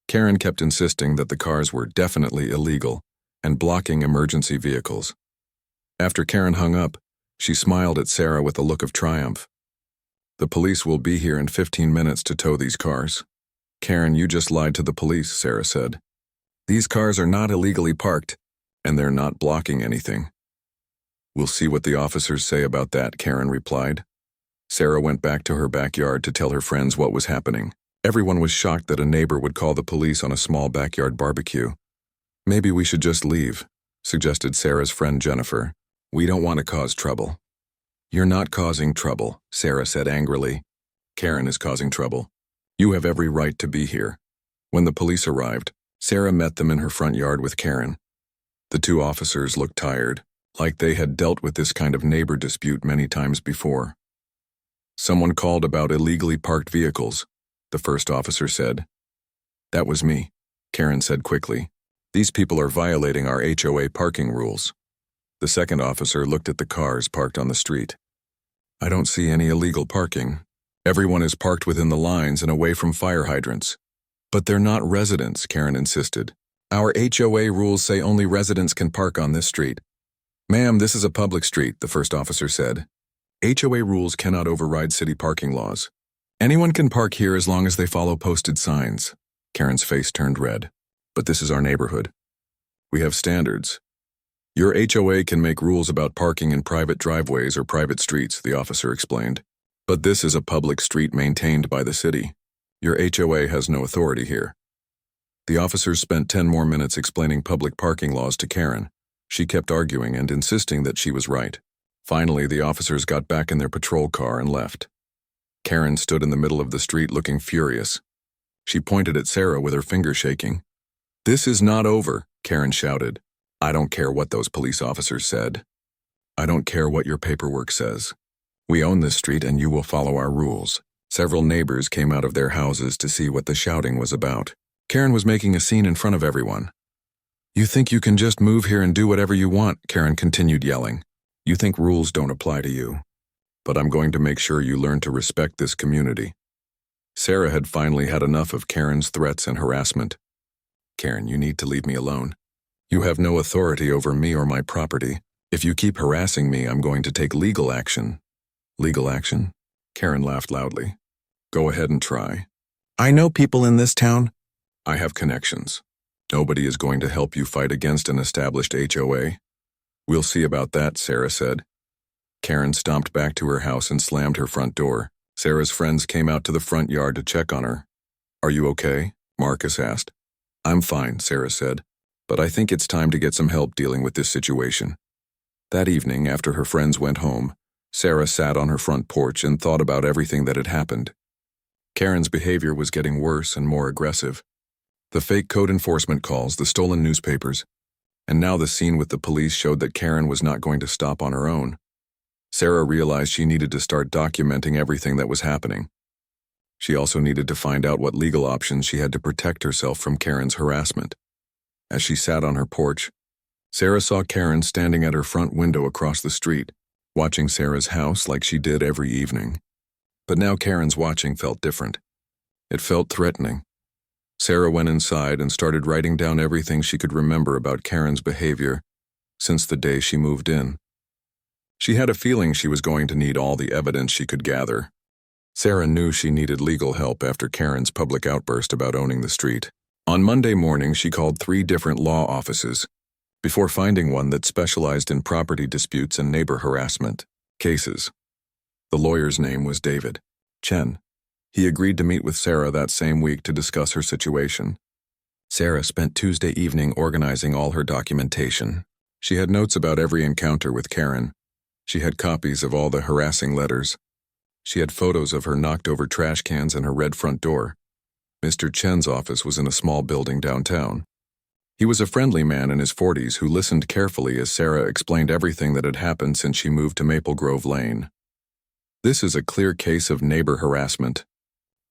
Karen kept insisting that the cars were definitely illegal and blocking emergency vehicles. After Karen hung up, she smiled at Sarah with a look of triumph. "The police will be here in 15 minutes to tow these cars." "Karen, you just lied to the police," Sarah said. "These cars are not illegally parked, and they're not blocking anything." "We'll see what the officers say about that," Karen replied. Sarah went back to her backyard to tell her friends what was happening. Everyone was shocked that a neighbor would call the police on a small backyard barbecue. "Maybe we should just leave," suggested Sarah's friend Jennifer. "We don't want to cause trouble." "You're not causing trouble," Sarah said angrily. "Karen is causing trouble. You have every right to be here." When the police arrived, Sarah met them in her front yard with Karen. The 2 officers looked tired, like they had dealt with this kind of neighbor dispute many times before. "Someone called about illegally parked vehicles," the first officer said. "That was me," Karen said quickly. "These people are violating our HOA parking rules." The second officer looked at the cars parked on the street. "I don't see any illegal parking. Everyone is parked within the lines and away from fire hydrants." "But they're not residents," Karen insisted. "Our HOA rules say only residents can park on this street." "Ma'am, this is a public street," the first officer said. "HOA rules cannot override city parking laws. Anyone can park here as long as they follow posted signs." Karen's face turned red. "But this is our neighborhood. We have standards. Your HOA can make rules about parking in private driveways or private streets," the officer explained. "But this is a public street maintained by the city. Your HOA has no authority here." The officers spent 10 more minutes explaining public parking laws to Karen. She kept arguing and insisting that she was right. Finally, the officers got back in their patrol car and left. Karen stood in the middle of the street looking furious. She pointed at Sarah with her finger shaking. "This is not over," Karen shouted. "I don't care what those police officers said. I don't care what your paperwork says. We own this street and you will follow our rules." Several neighbors came out of their houses to see what the shouting was about. Karen was making a scene in front of everyone. "You think you can just move here and do whatever you want," Karen continued yelling. "You think rules don't apply to you. But I'm going to make sure you learn to respect this community." Sarah had finally had enough of Karen's threats and harassment. "Karen, you need to leave me alone. You have no authority over me or my property. If you keep harassing me, I'm going to take legal action." "Legal action?" Karen laughed loudly. "Go ahead and try. I know people in this town. I have connections. Nobody is going to help you fight against an established HOA. We'll see about that," Sarah said. Karen stomped back to her house and slammed her front door. Sarah's friends came out to the front yard to check on her. "Are you okay?" Marcus asked. "I'm fine," Sarah said, "but I think it's time to get some help dealing with this situation." That evening, after her friends went home, Sarah sat on her front porch and thought about everything that had happened. Karen's behavior was getting worse and more aggressive. The fake code enforcement calls, the stolen newspapers, and now the scene with the police showed that Karen was not going to stop on her own. Sarah realized she needed to start documenting everything that was happening. She also needed to find out what legal options she had to protect herself from Karen's harassment. As she sat on her porch, Sarah saw Karen standing at her front window across the street, watching Sarah's house like she did every evening. But now Karen's watching felt different. It felt threatening. Sarah went inside and started writing down everything she could remember about Karen's behavior since the day she moved in. She had a feeling she was going to need all the evidence she could gather. Sarah knew she needed legal help after Karen's public outburst about owning the street. On Monday morning, she called 3 different law offices before finding one that specialized in property disputes and neighbor harassment cases. The lawyer's name was David Chen. He agreed to meet with Sarah that same week to discuss her situation. Sarah spent Tuesday evening organizing all her documentation. She had notes about every encounter with Karen. She had copies of all the harassing letters. She had photos of her knocked-over trash cans and her red front door. Mr. Chen's office was in a small building downtown. He was a friendly man in his 40s who listened carefully as Sarah explained everything that had happened since she moved to Maple Grove Lane. "This is a clear case of neighbor harassment,"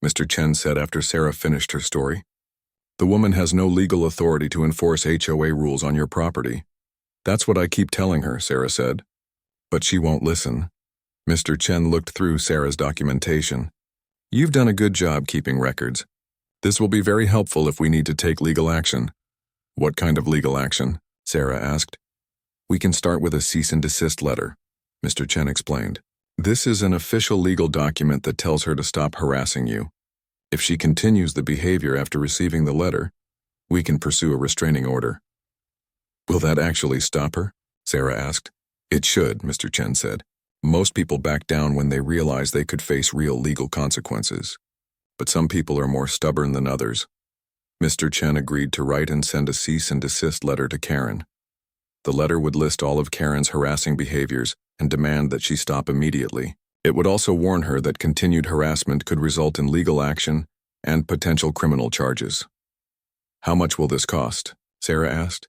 Mr. Chen said after Sarah finished her story. "The woman has no legal authority to enforce HOA rules on your property." "That's what I keep telling her," Sarah said. "But she won't listen." Mr. Chen looked through Sarah's documentation. "You've done a good job keeping records. This will be very helpful if we need to take legal action." "What kind of legal action?" Sarah asked. "We can start with a cease and desist letter," Mr. Chen explained. "This is an official legal document that tells her to stop harassing you. If she continues the behavior after receiving the letter, we can pursue a restraining order." "Will that actually stop her?" Sarah asked. "It should," Mr. Chen said. "Most people back down when they realize they could face real legal consequences. But some people are more stubborn than others." Mr. Chen agreed to write and send a cease and desist letter to Karen. The letter would list all of Karen's harassing behaviors and demand that she stop immediately. It would also warn her that continued harassment could result in legal action and potential criminal charges. "How much will this cost?" Sarah asked.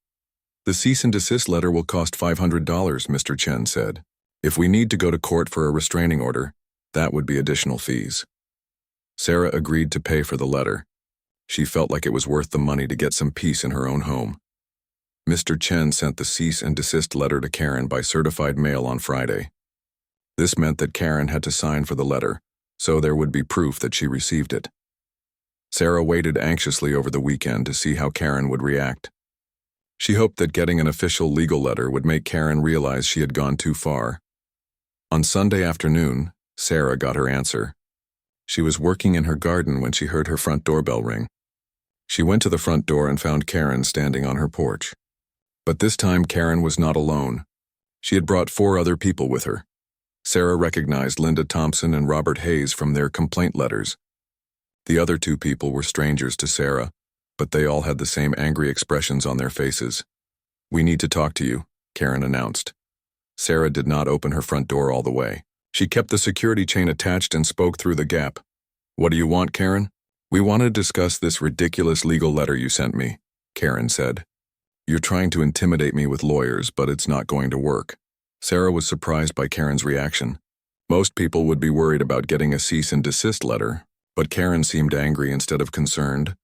"The cease and desist letter will cost $500, Mr. Chen said. If we need to go to court for a restraining order, that would be additional fees." Sarah agreed to pay for the letter. She felt like it was worth the money to get some peace in her own home. Mr. Chen sent the cease and desist letter to Karen by certified mail on Friday. This meant that Karen had to sign for the letter, so there would be proof that she received it. Sarah waited anxiously over the weekend to see how Karen would react. She hoped that getting an official legal letter would make Karen realize she had gone too far. On Sunday afternoon, Sarah got her answer. She was working in her garden when she heard her front doorbell ring. She went to the front door and found Karen standing on her porch. But this time Karen was not alone. She had brought 4 other people with her. Sarah recognized Linda Thompson and Robert Hayes from their complaint letters. The other 2 people were strangers to Sarah, but they all had the same angry expressions on their faces. "We need to talk to you," Karen announced. Sarah did not open her front door all the way. She kept the security chain attached and spoke through the gap. "What do you want, Karen?" "We want to discuss this ridiculous legal letter you sent me," Karen said. "You're trying to intimidate me with lawyers, but it's not going to work." Sarah was surprised by Karen's reaction. Most people would be worried about getting a cease and desist letter, but Karen seemed angry instead of concerned.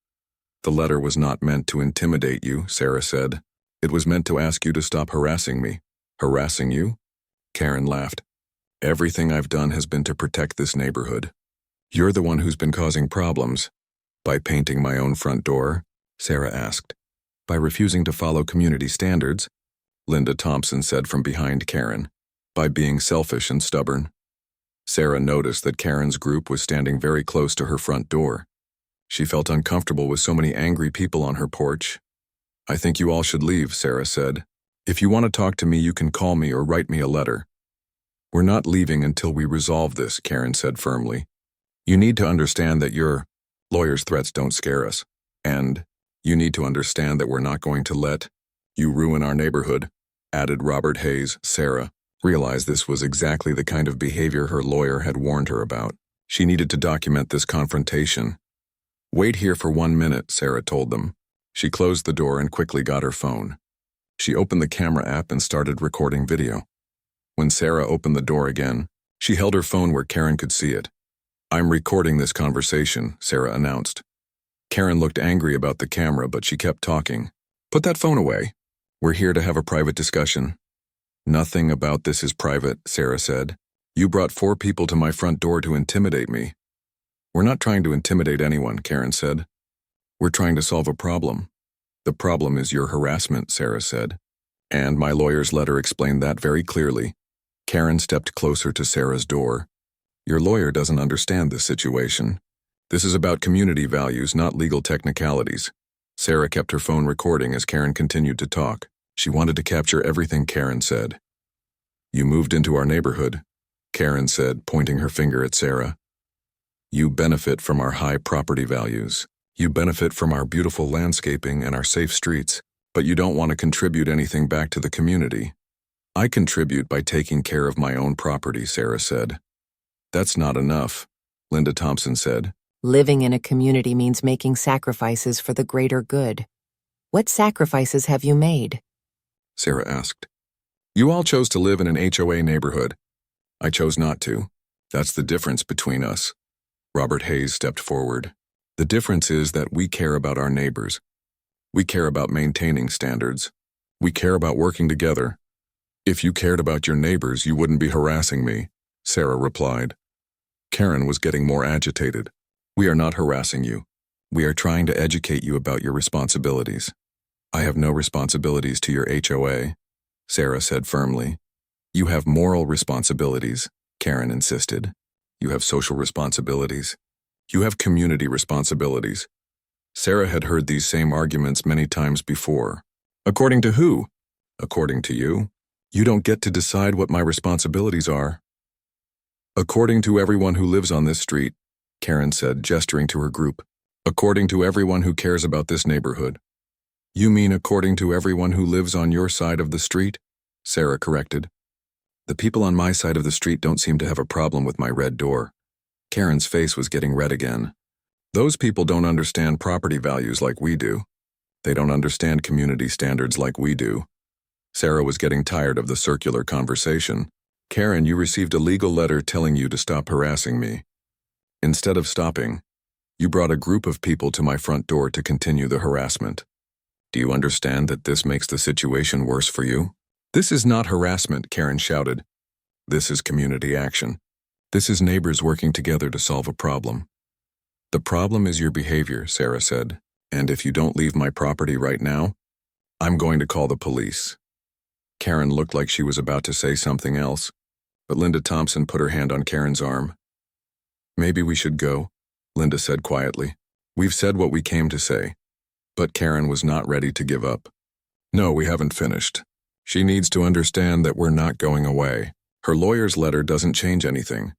"The letter was not meant to intimidate you," Sarah said. "It was meant to ask you to stop harassing me." "Harassing you?" Karen laughed. "Everything I've done has been to protect this neighborhood. You're the one who's been causing problems. By painting my own front door? Sarah asked. By refusing to follow community standards? Linda Thompson said from behind Karen. By being selfish and stubborn? Sarah noticed that Karen's group was standing very close to her front door. She felt uncomfortable with so many angry people on her porch. I think you all should leave, Sarah said. If you want to talk to me, you can call me or write me a letter. We're not leaving until we resolve this, Karen said firmly. You need to understand that your lawyer's threats don't scare us. And you need to understand that we're not going to let you ruin our neighborhood, added Robert Hayes. Sarah realized this was exactly the kind of behavior her lawyer had warned her about. She needed to document this confrontation. Wait here for 1 minute, Sarah told them. She closed the door and quickly got her phone. She opened the camera app and started recording video. When Sarah opened the door again, she held her phone where Karen could see it. I'm recording this conversation, Sarah announced. Karen looked angry about the camera, but she kept talking. Put that phone away. We're here to have a private discussion. Nothing about this is private, Sarah said. You brought 4 people to my front door to intimidate me. We're not trying to intimidate anyone, Karen said. We're trying to solve a problem. The problem is your harassment, Sarah said. And my lawyer's letter explained that very clearly. Karen stepped closer to Sarah's door. Your lawyer doesn't understand this situation. This is about community values, not legal technicalities. Sarah kept her phone recording as Karen continued to talk. She wanted to capture everything Karen said. You moved into our neighborhood, Karen said, pointing her finger at Sarah. You benefit from our high property values. You benefit from our beautiful landscaping and our safe streets, but you don't want to contribute anything back to the community. I contribute by taking care of my own property, Sarah said. That's not enough, Linda Thompson said. Living in a community means making sacrifices for the greater good. What sacrifices have you made? Sarah asked. You all chose to live in an HOA neighborhood. I chose not to. That's the difference between us. Robert Hayes stepped forward. The difference is that we care about our neighbors. We care about maintaining standards. We care about working together. If you cared about your neighbors, you wouldn't be harassing me, Sarah replied. Karen was getting more agitated. We are not harassing you. We are trying to educate you about your responsibilities. I have no responsibilities to your HOA, Sarah said firmly. You have moral responsibilities, Karen insisted. You have social responsibilities. You have community responsibilities. Sarah had heard these same arguments many times before. According to who? According to you. You don't get to decide what my responsibilities are. According to everyone who lives on this street, Karen said, gesturing to her group. According to everyone who cares about this neighborhood. You mean according to everyone who lives on your side of the street? Sarah corrected. The people on my side of the street don't seem to have a problem with my red door. Karen's face was getting red again. Those people don't understand property values like we do. They don't understand community standards like we do. Sarah was getting tired of the circular conversation. Karen, you received a legal letter telling you to stop harassing me. Instead of stopping, you brought a group of people to my front door to continue the harassment. Do you understand that this makes the situation worse for you? This is not harassment, Karen shouted. This is community action. This is neighbors working together to solve a problem. The problem is your behavior, Sarah said, and if you don't leave my property right now, I'm going to call the police. Karen looked like she was about to say something else, but Linda Thompson put her hand on Karen's arm. Maybe we should go, Linda said quietly. We've said what we came to say. But Karen was not ready to give up. No, we haven't finished. She needs to understand that we're not going away. Her lawyer's letter doesn't change anything.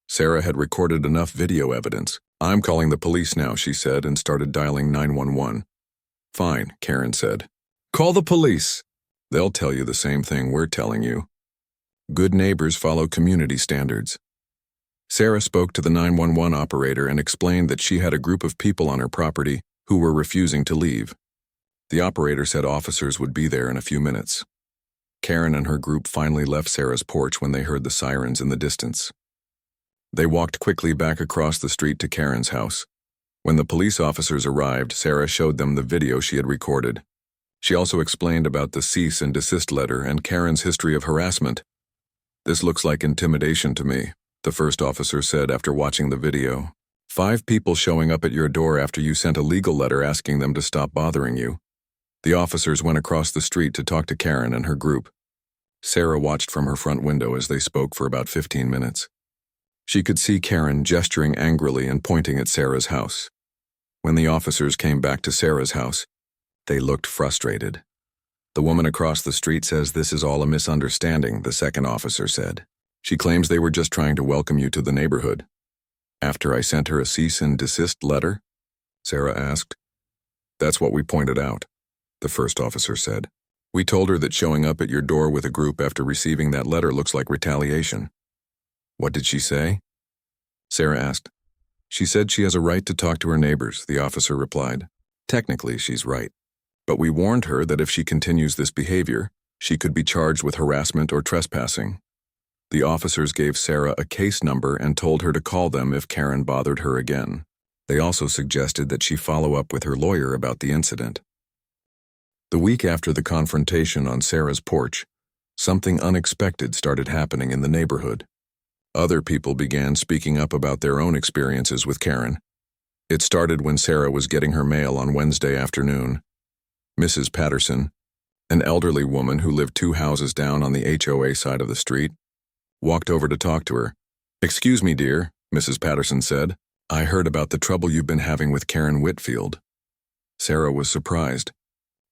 Sarah had recorded enough video evidence. I'm calling the police now, she said, and started dialing 911. Fine, Karen said. Call the police. They'll tell you the same thing we're telling you. Good neighbors follow community standards. Sarah spoke to the 911 operator and explained that she had a group of people on her property who were refusing to leave. The operator said officers would be there in a few minutes. Karen and her group finally left Sarah's porch when they heard the sirens in the distance. They walked quickly back across the street to Karen's house. When the police officers arrived, Sarah showed them the video she had recorded. She also explained about the cease and desist letter and Karen's history of harassment. This looks like intimidation to me, the first officer said after watching the video. 5 people showing up at your door after you sent a legal letter asking them to stop bothering you. The officers went across the street to talk to Karen and her group. Sarah watched from her front window as they spoke for about 15 minutes. She could see Karen gesturing angrily and pointing at Sarah's house. When the officers came back to Sarah's house, they looked frustrated. The woman across the street says this is all a misunderstanding, the second officer said. She claims they were just trying to welcome you to the neighborhood. After I sent her a cease and desist letter? Sarah asked. That's what we pointed out, the first officer said. We told her that showing up at your door with a group after receiving that letter looks like retaliation. What did she say? Sarah asked. She said she has a right to talk to her neighbors, the officer replied. Technically, she's right. But we warned her that if she continues this behavior, she could be charged with harassment or trespassing. The officers gave Sarah a case number and told her to call them if Karen bothered her again. They also suggested that she follow up with her lawyer about the incident. The week after the confrontation on Sarah's porch, something unexpected started happening in the neighborhood. Other people began speaking up about their own experiences with Karen. It started when Sarah was getting her mail on Wednesday afternoon. Mrs. Patterson, an elderly woman who lived 2 houses down on the HOA side of the street, walked over to talk to her. "Excuse me, dear," Mrs. Patterson said. "I heard about the trouble you've been having with Karen Whitfield." Sarah was surprised.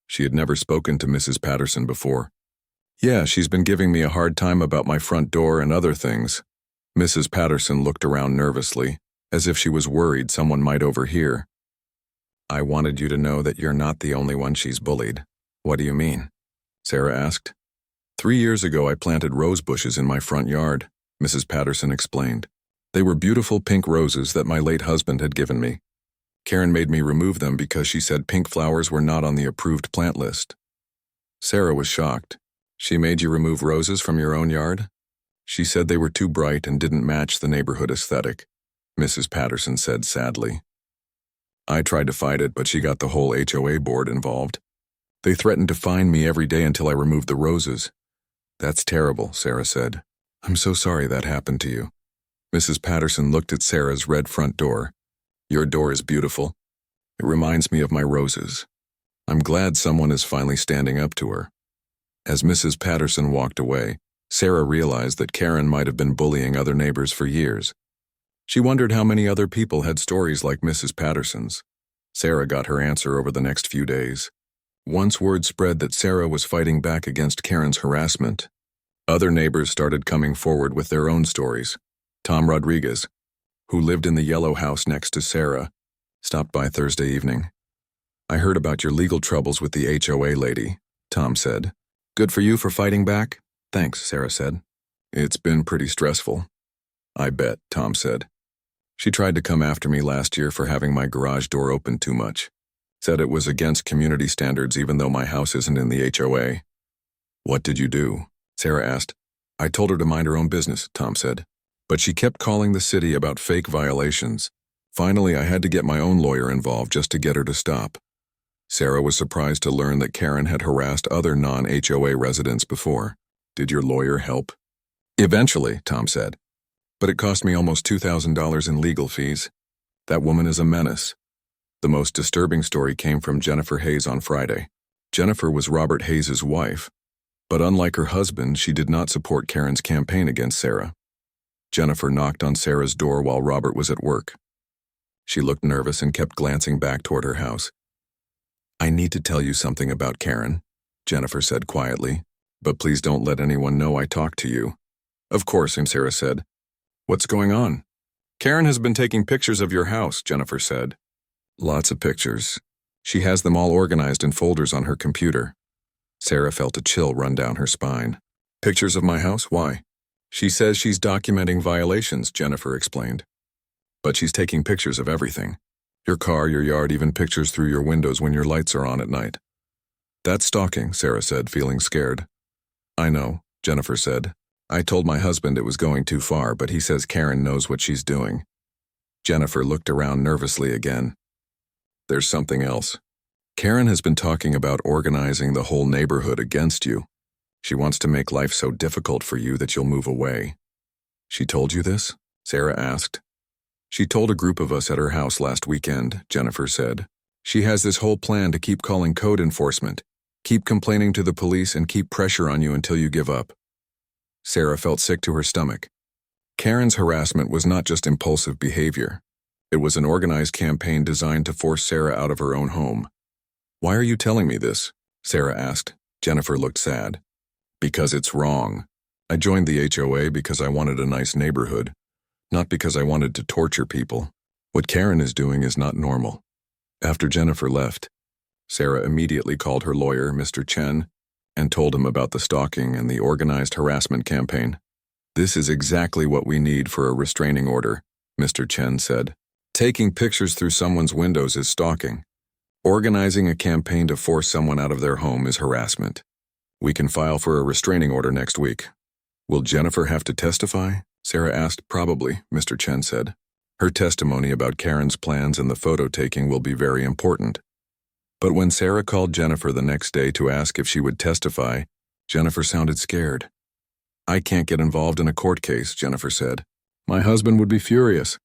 She had never spoken to Mrs. Patterson before. "Yeah, she's been giving me a hard time about my front door and other things." Mrs. Patterson looked around nervously, as if she was worried someone might overhear. "I wanted you to know that you're not the only one she's bullied." "What do you mean?" Sarah asked. 3 years ago I planted rose bushes in my front yard, Mrs. Patterson explained. They were beautiful pink roses that my late husband had given me. Karen made me remove them because she said pink flowers were not on the approved plant list. Sarah was shocked. "She made you remove roses from your own yard?" "She said they were too bright and didn't match the neighborhood aesthetic," Mrs. Patterson said sadly. "I tried to fight it, but she got the whole HOA board involved. They threatened to fine me every day until I removed the roses." "That's terrible," Sarah said. "I'm so sorry that happened to you." Mrs. Patterson looked at Sarah's red front door. "Your door is beautiful. It reminds me of my roses. I'm glad someone is finally standing up to her." As Mrs. Patterson walked away, Sarah realized that Karen might have been bullying other neighbors for years. She wondered how many other people had stories like Mrs. Patterson's. Sarah got her answer over the next few days. Once word spread that Sarah was fighting back against Karen's harassment, other neighbors started coming forward with their own stories. Tom Rodriguez, who lived in the yellow house next to Sarah, stopped by Thursday evening. "I heard about your legal troubles with the HOA lady," Tom said. "Good for you for fighting back?" "Thanks," Sarah said. "It's been pretty stressful." "I bet," Tom said. "She tried to come after me last year for having my garage door open too much. Said it was against community standards even though my house isn't in the HOA. "What did you do?" Sarah asked. "I told her to mind her own business," Tom said. "But she kept calling the city about fake violations. Finally, I had to get my own lawyer involved just to get her to stop." Sarah was surprised to learn that Karen had harassed other non-HOA residents before. "Did your lawyer help?" "Eventually," Tom said. "But it cost me almost $2,000 in legal fees. That woman is a menace." The most disturbing story came from Jennifer Hayes on Friday. Jennifer was Robert Hayes' wife, but unlike her husband, she did not support Karen's campaign against Sarah. Jennifer knocked on Sarah's door while Robert was at work. She looked nervous and kept glancing back toward her house. "I need to tell you something about Karen," Jennifer said quietly, "but please don't let anyone know I talked to you." "Of course," Sarah said. "What's going on?" "Karen has been taking pictures of your house," Jennifer said. "Lots of pictures. She has them all organized in folders on her computer." Sarah felt a chill run down her spine. "Pictures of my house? Why?" "She says she's documenting violations," Jennifer explained. "But she's taking pictures of everything. Your car, your yard, even pictures through your windows when your lights are on at night." "That's stalking," Sarah said, feeling scared. "I know," Jennifer said. "I told my husband it was going too far, but he says Karen knows what she's doing." Jennifer looked around nervously again. "There's something else. Karen has been talking about organizing the whole neighborhood against you. She wants to make life so difficult for you that you'll move away." "She told you this?" Sarah asked. She told a group of us at her house last weekend, Jennifer said. She has this whole plan to keep calling code enforcement, keep complaining to the police, and keep pressure on you until you give up. Sarah felt sick to her stomach. Karen's harassment was not just impulsive behavior. It was an organized campaign designed to force Sarah out of her own home. Why are you telling me this? Sarah asked. Jennifer looked sad. Because it's wrong. I joined the HOA because I wanted a nice neighborhood, not because I wanted to torture people. What Karen is doing is not normal. After Jennifer left, Sarah immediately called her lawyer, Mr. Chen, and told him about the stalking and the organized harassment campaign. This is exactly what we need for a restraining order, Mr. Chen said. Taking pictures through someone's windows is stalking. Organizing a campaign to force someone out of their home is harassment. We can file for a restraining order next week. Will Jennifer have to testify? Sarah asked. Probably, Mr. Chen said. Her testimony about Karen's plans and the photo taking will be very important. But when Sarah called Jennifer the next day to ask if she would testify, Jennifer sounded scared. I can't get involved in a court case, Jennifer said. My husband would be furious.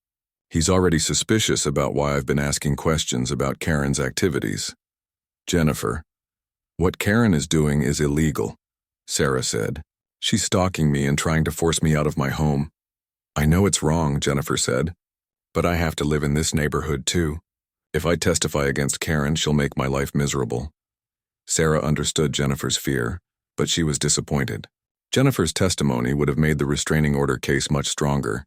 He's already suspicious about why I've been asking questions about Karen's activities. Jennifer, what Karen is doing is illegal, Sarah said. She's stalking me and trying to force me out of my home. I know it's wrong, Jennifer said, but I have to live in this neighborhood too. If I testify against Karen, she'll make my life miserable. Sarah understood Jennifer's fear, but she was disappointed. Jennifer's testimony would have made the restraining order case much stronger.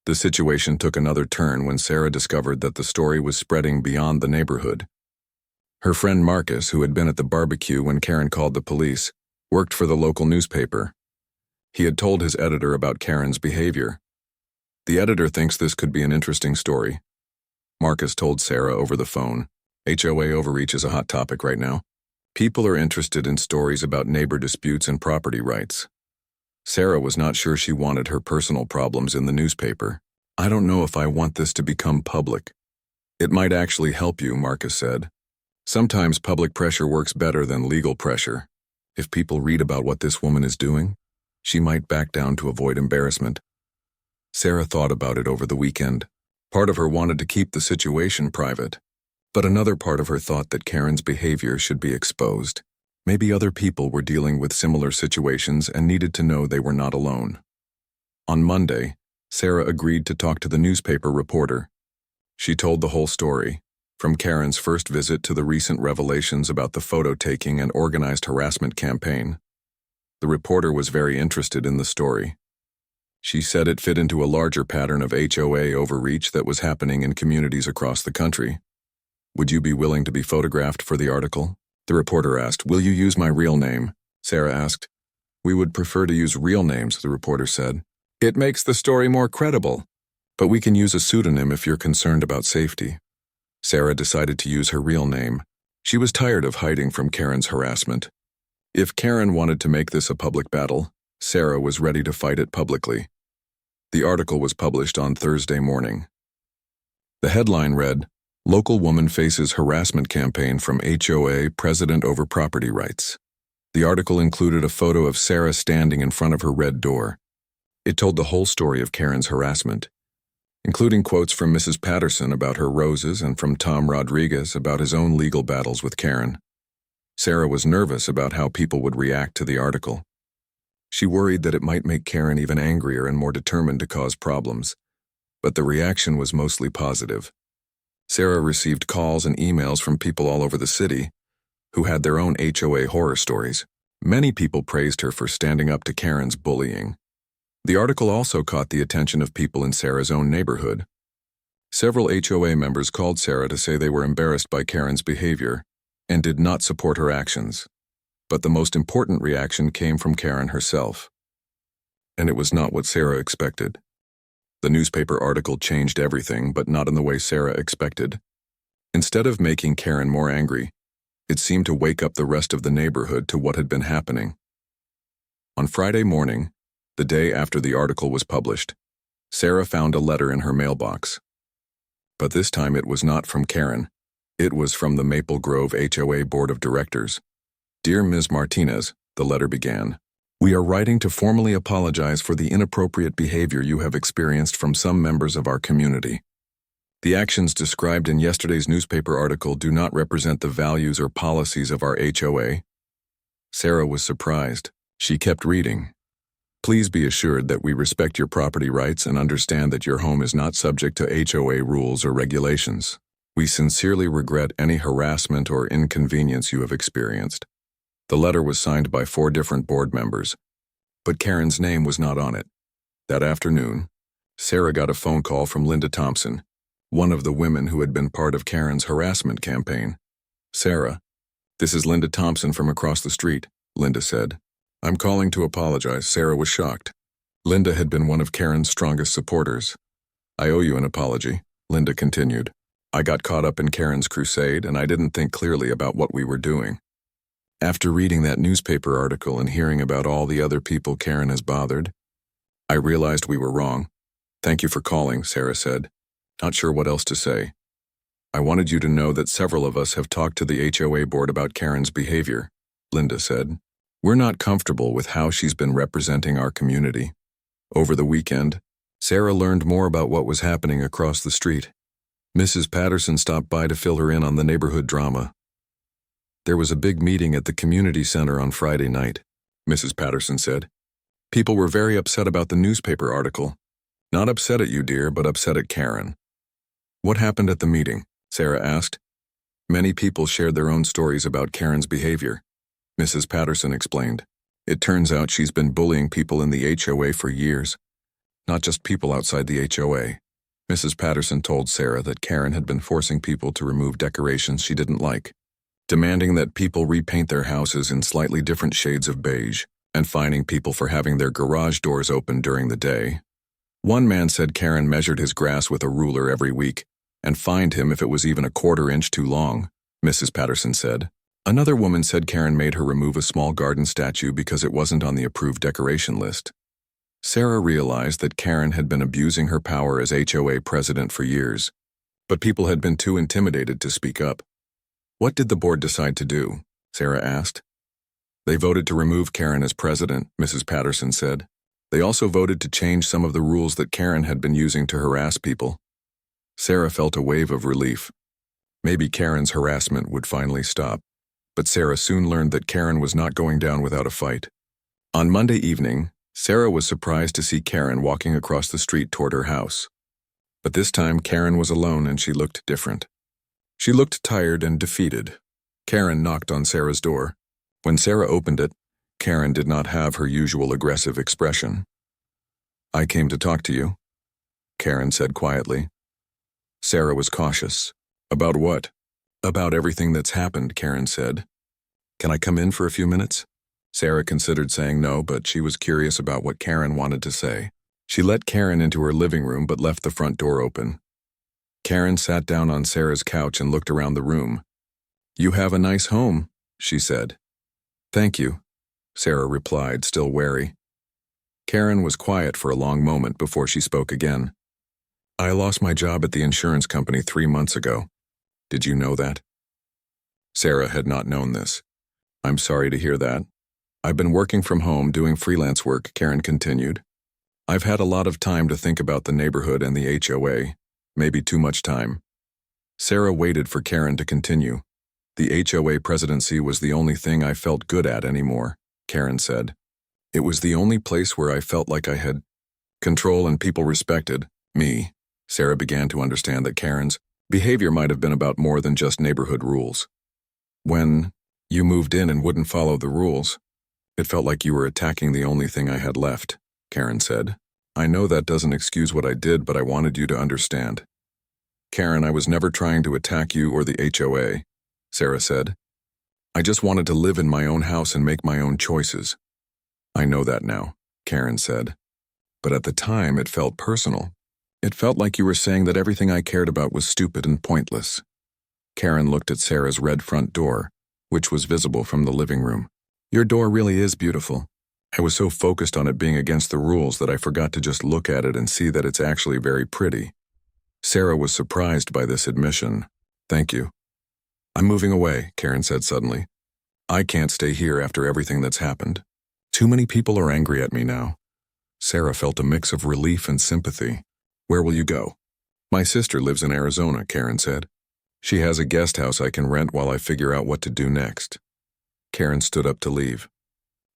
The situation took another turn when Sarah discovered that the story was spreading beyond the neighborhood. Her friend Marcus, who had been at the barbecue when Karen called the police, worked for the local newspaper. He had told his editor about Karen's behavior. The editor thinks this could be an interesting story. Marcus told Sarah over the phone. HOA overreach is a hot topic right now. People are interested in stories about neighbor disputes and property rights. Sarah was not sure she wanted her personal problems in the newspaper. I don't know if I want this to become public. It might actually help you, Marcus said. Sometimes public pressure works better than legal pressure. If people read about what this woman is doing, she might back down to avoid embarrassment. Sarah thought about it over the weekend. Part of her wanted to keep the situation private, but another part of her thought that Karen's behavior should be exposed. Maybe other people were dealing with similar situations and needed to know they were not alone. On Monday, Sarah agreed to talk to the newspaper reporter. She told the whole story, from Karen's first visit to the recent revelations about the photo-taking and organized harassment campaign. The reporter was very interested in the story. She said it fit into a larger pattern of HOA overreach that was happening in communities across the country. Would you be willing to be photographed for the article? The reporter asked. Will you use my real name? Sarah asked. We would prefer to use real names, the reporter said. It makes the story more credible. But we can use a pseudonym if you're concerned about safety. Sarah decided to use her real name. She was tired of hiding from Karen's harassment. If Karen wanted to make this a public battle, Sarah was ready to fight it publicly. The article was published on Thursday morning. The headline read, Local woman faces harassment campaign from HOA president over property rights. The article included a photo of Sarah standing in front of her red door. It told the whole story of Karen's harassment, including quotes from Mrs. Patterson about her roses and from Tom Rodriguez about his own legal battles with Karen. Sarah was nervous about how people would react to the article. She worried that it might make Karen even angrier and more determined to cause problems, but the reaction was mostly positive. Sarah received calls and emails from people all over the city who had their own HOA horror stories. Many people praised her for standing up to Karen's bullying. The article also caught the attention of people in Sarah's own neighborhood. Several HOA members called Sarah to say they were embarrassed by Karen's behavior and did not support her actions. But the most important reaction came from Karen herself. And it was not what Sarah expected. The newspaper article changed everything, but not in the way Sarah expected. Instead of making Karen more angry, it seemed to wake up the rest of the neighborhood to what had been happening. On Friday morning, the day after the article was published, Sarah found a letter in her mailbox. But this time it was not from Karen. It was from the Maple Grove HOA Board of Directors. Dear Ms. Martinez, the letter began. We are writing to formally apologize for the inappropriate behavior you have experienced from some members of our community. The actions described in yesterday's newspaper article do not represent the values or policies of our HOA. Sarah was surprised. She kept reading. Please be assured that we respect your property rights and understand that your home is not subject to HOA rules or regulations. We sincerely regret any harassment or inconvenience you have experienced. The letter was signed by 4 different board members, but Karen's name was not on it. That afternoon, Sarah got a phone call from Linda Thompson, one of the women who had been part of Karen's harassment campaign. "Sarah, this is Linda Thompson from across the street," Linda said. "I'm calling to apologize." Sarah was shocked. Linda had been one of Karen's strongest supporters. "I owe you an apology," Linda continued. "I got caught up in Karen's crusade and I didn't think clearly about what we were doing. After reading that newspaper article and hearing about all the other people Karen has bothered, I realized we were wrong. Thank you for calling," Sarah said. Not sure what else to say. "I wanted you to know that several of us have talked to the HOA board about Karen's behavior," Linda said. "We're not comfortable with how she's been representing our community." Over the weekend, Sarah learned more about what was happening across the street. Mrs. Patterson stopped by to fill her in on the neighborhood drama. "There was a big meeting at the community center on Friday night," Mrs. Patterson said. "People were very upset about the newspaper article. Not upset at you, dear, but upset at Karen." "What happened at the meeting?" Sarah asked. "Many people shared their own stories about Karen's behavior," Mrs. Patterson explained. "It turns out she's been bullying people in the HOA for years. Not just people outside the HOA. Mrs. Patterson told Sarah that Karen had been forcing people to remove decorations she didn't like, demanding that people repaint their houses in slightly different shades of beige, and fining people for having their garage doors open during the day. One man said Karen measured his grass with a ruler every week and fined him if it was even a quarter-inch too long, Mrs. Patterson said. Another woman said Karen made her remove a small garden statue because it wasn't on the approved decoration list. Sarah realized that Karen had been abusing her power as HOA president for years, but people had been too intimidated to speak up. "What did the board decide to do?" Sarah asked. "They voted to remove Karen as president," Mrs. Patterson said. "They also voted to change some of the rules that Karen had been using to harass people." Sarah felt a wave of relief. Maybe Karen's harassment would finally stop. But Sarah soon learned that Karen was not going down without a fight. On Monday evening, Sarah was surprised to see Karen walking across the street toward her house. But this time Karen was alone and she looked different. She looked tired and defeated. Karen knocked on Sarah's door. When Sarah opened it, Karen did not have her usual aggressive expression. "I came to talk to you," Karen said quietly. Sarah was cautious. "About what?" "About everything that's happened," Karen said. "Can I come in for a few minutes?" Sarah considered saying no, but she was curious about what Karen wanted to say. She let Karen into her living room but left the front door open. Karen sat down on Sarah's couch and looked around the room. "You have a nice home," she said. "Thank you," Sarah replied, still wary. Karen was quiet for a long moment before she spoke again. "I lost my job at the insurance company 3 months ago. Did you know that?" Sarah had not known this. "I'm sorry to hear that. I've been working from home doing freelance work," Karen continued. "I've had a lot of time to think about the neighborhood and the HOA, maybe too much time." Sarah waited for Karen to continue. "The HOA presidency was the only thing I felt good at anymore," Karen said. "It was the only place where I felt like I had control and people respected me." Sarah began to understand that Karen's behavior might have been about more than just neighborhood rules. "When you moved in and wouldn't follow the rules, it felt like you were attacking the only thing I had left," Karen said. "I know that doesn't excuse what I did, but I wanted you to understand." "Karen, I was never trying to attack you or the HOA," Sarah said. "I just wanted to live in my own house and make my own choices." "I know that now," Karen said. "But at the time it felt personal. It felt like you were saying that everything I cared about was stupid and pointless." Karen looked at Sarah's red front door, which was visible from the living room. "Your door really is beautiful. I was so focused on it being against the rules that I forgot to just look at it and see that it's actually very pretty." Sarah was surprised by this admission. "Thank you." "I'm moving away," Karen said suddenly. "I can't stay here after everything that's happened." Too many people are angry at me now. Sarah felt a mix of relief and sympathy. Where will you go? My sister lives in Arizona, Karen said. She has a guest house I can rent while I figure out what to do next. Karen stood up to leave.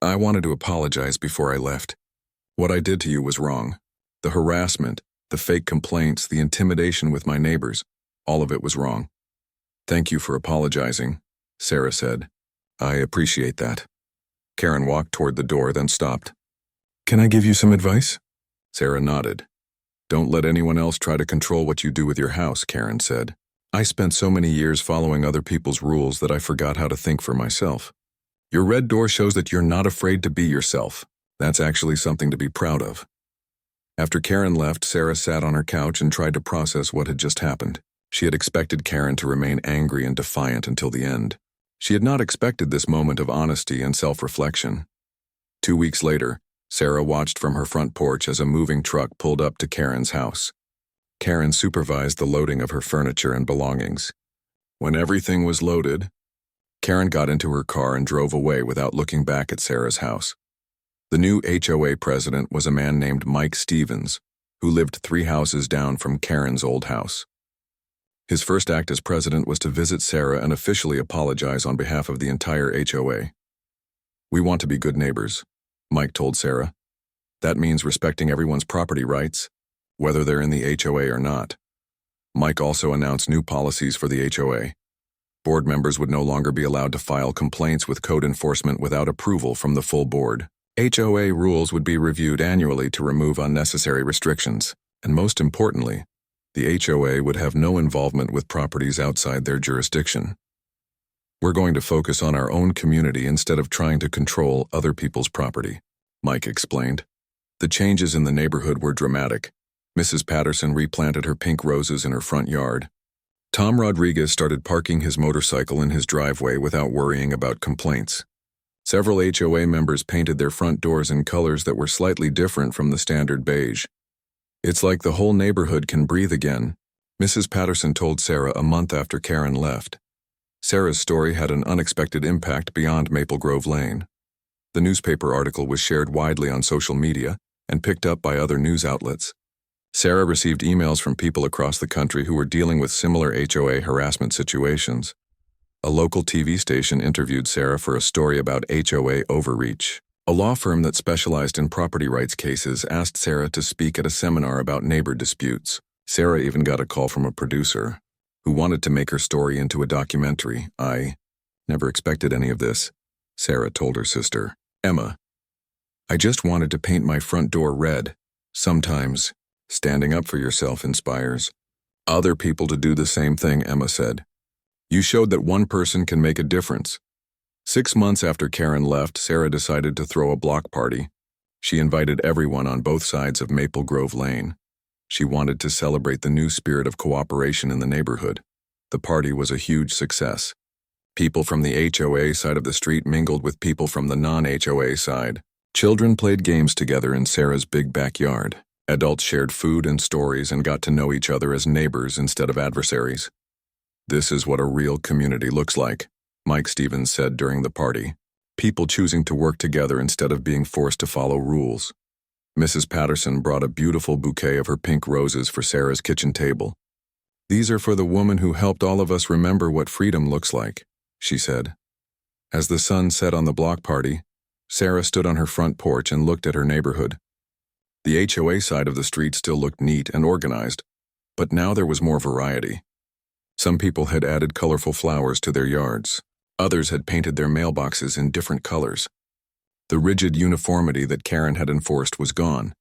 I wanted to apologize before I left. What I did to you was wrong. The harassment, the fake complaints, the intimidation with my neighbors, all of it was wrong. Thank you for apologizing, Sarah said. I appreciate that. Karen walked toward the door, then stopped. Can I give you some advice? Sarah nodded. Don't let anyone else try to control what you do with your house, Karen said. I spent so many years following other people's rules that I forgot how to think for myself. Your red door shows that you're not afraid to be yourself. That's actually something to be proud of. After Karen left, Sarah sat on her couch and tried to process what had just happened. She had expected Karen to remain angry and defiant until the end. She had not expected this moment of honesty and self-reflection. 2 weeks later, Sarah watched from her front porch as a moving truck pulled up to Karen's house. Karen supervised the loading of her furniture and belongings. When everything was loaded, Karen got into her car and drove away without looking back at Sarah's house. The new HOA president was a man named Mike Stevens, who lived 3 houses down from Karen's old house. His first act as president was to visit Sarah and officially apologize on behalf of the entire HOA. We want to be good neighbors, Mike told Sarah. That means respecting everyone's property rights, whether they're in the HOA or not. Mike also announced new policies for the HOA. Board members would no longer be allowed to file complaints with code enforcement without approval from the full board. HOA rules would be reviewed annually to remove unnecessary restrictions, and most importantly, the HOA would have no involvement with properties outside their jurisdiction. We're going to focus on our own community instead of trying to control other people's property, Mike explained. The changes in the neighborhood were dramatic. Mrs. Patterson replanted her pink roses in her front yard. Tom Rodriguez started parking his motorcycle in his driveway without worrying about complaints. Several HOA members painted their front doors in colors that were slightly different from the standard beige. It's like the whole neighborhood can breathe again, Mrs. Patterson told Sarah a month after Karen left. Sarah's story had an unexpected impact beyond Maple Grove Lane. The newspaper article was shared widely on social media and picked up by other news outlets. Sarah received emails from people across the country who were dealing with similar HOA harassment situations. A local TV station interviewed Sarah for a story about HOA overreach. A law firm that specialized in property rights cases asked Sarah to speak at a seminar about neighbor disputes. Sarah even got a call from a producer who wanted to make her story into a documentary. I never expected any of this, Sarah told her sister, Emma. I just wanted to paint my front door red. Sometimes, standing up for yourself inspires other people to do the same thing, Emma said. You showed that one person can make a difference. 6 months after Karen left, Sarah decided to throw a block party. She invited everyone on both sides of Maple Grove Lane. She wanted to celebrate the new spirit of cooperation in the neighborhood. The party was a huge success. People from the HOA side of the street mingled with people from the non-HOA side. Children played games together in Sarah's big backyard. Adults shared food and stories and got to know each other as neighbors instead of adversaries. This is what a real community looks like, Mike Stevens said during the party. People choosing to work together instead of being forced to follow rules. Mrs. Patterson brought a beautiful bouquet of her pink roses for Sarah's kitchen table. These are for the woman who helped all of us remember what freedom looks like, she said. As the sun set on the block party, Sarah stood on her front porch and looked at her neighborhood. The HOA side of the street still looked neat and organized, but now there was more variety. Some people had added colorful flowers to their yards. Others had painted their mailboxes in different colors. The rigid uniformity that Karen had enforced was gone.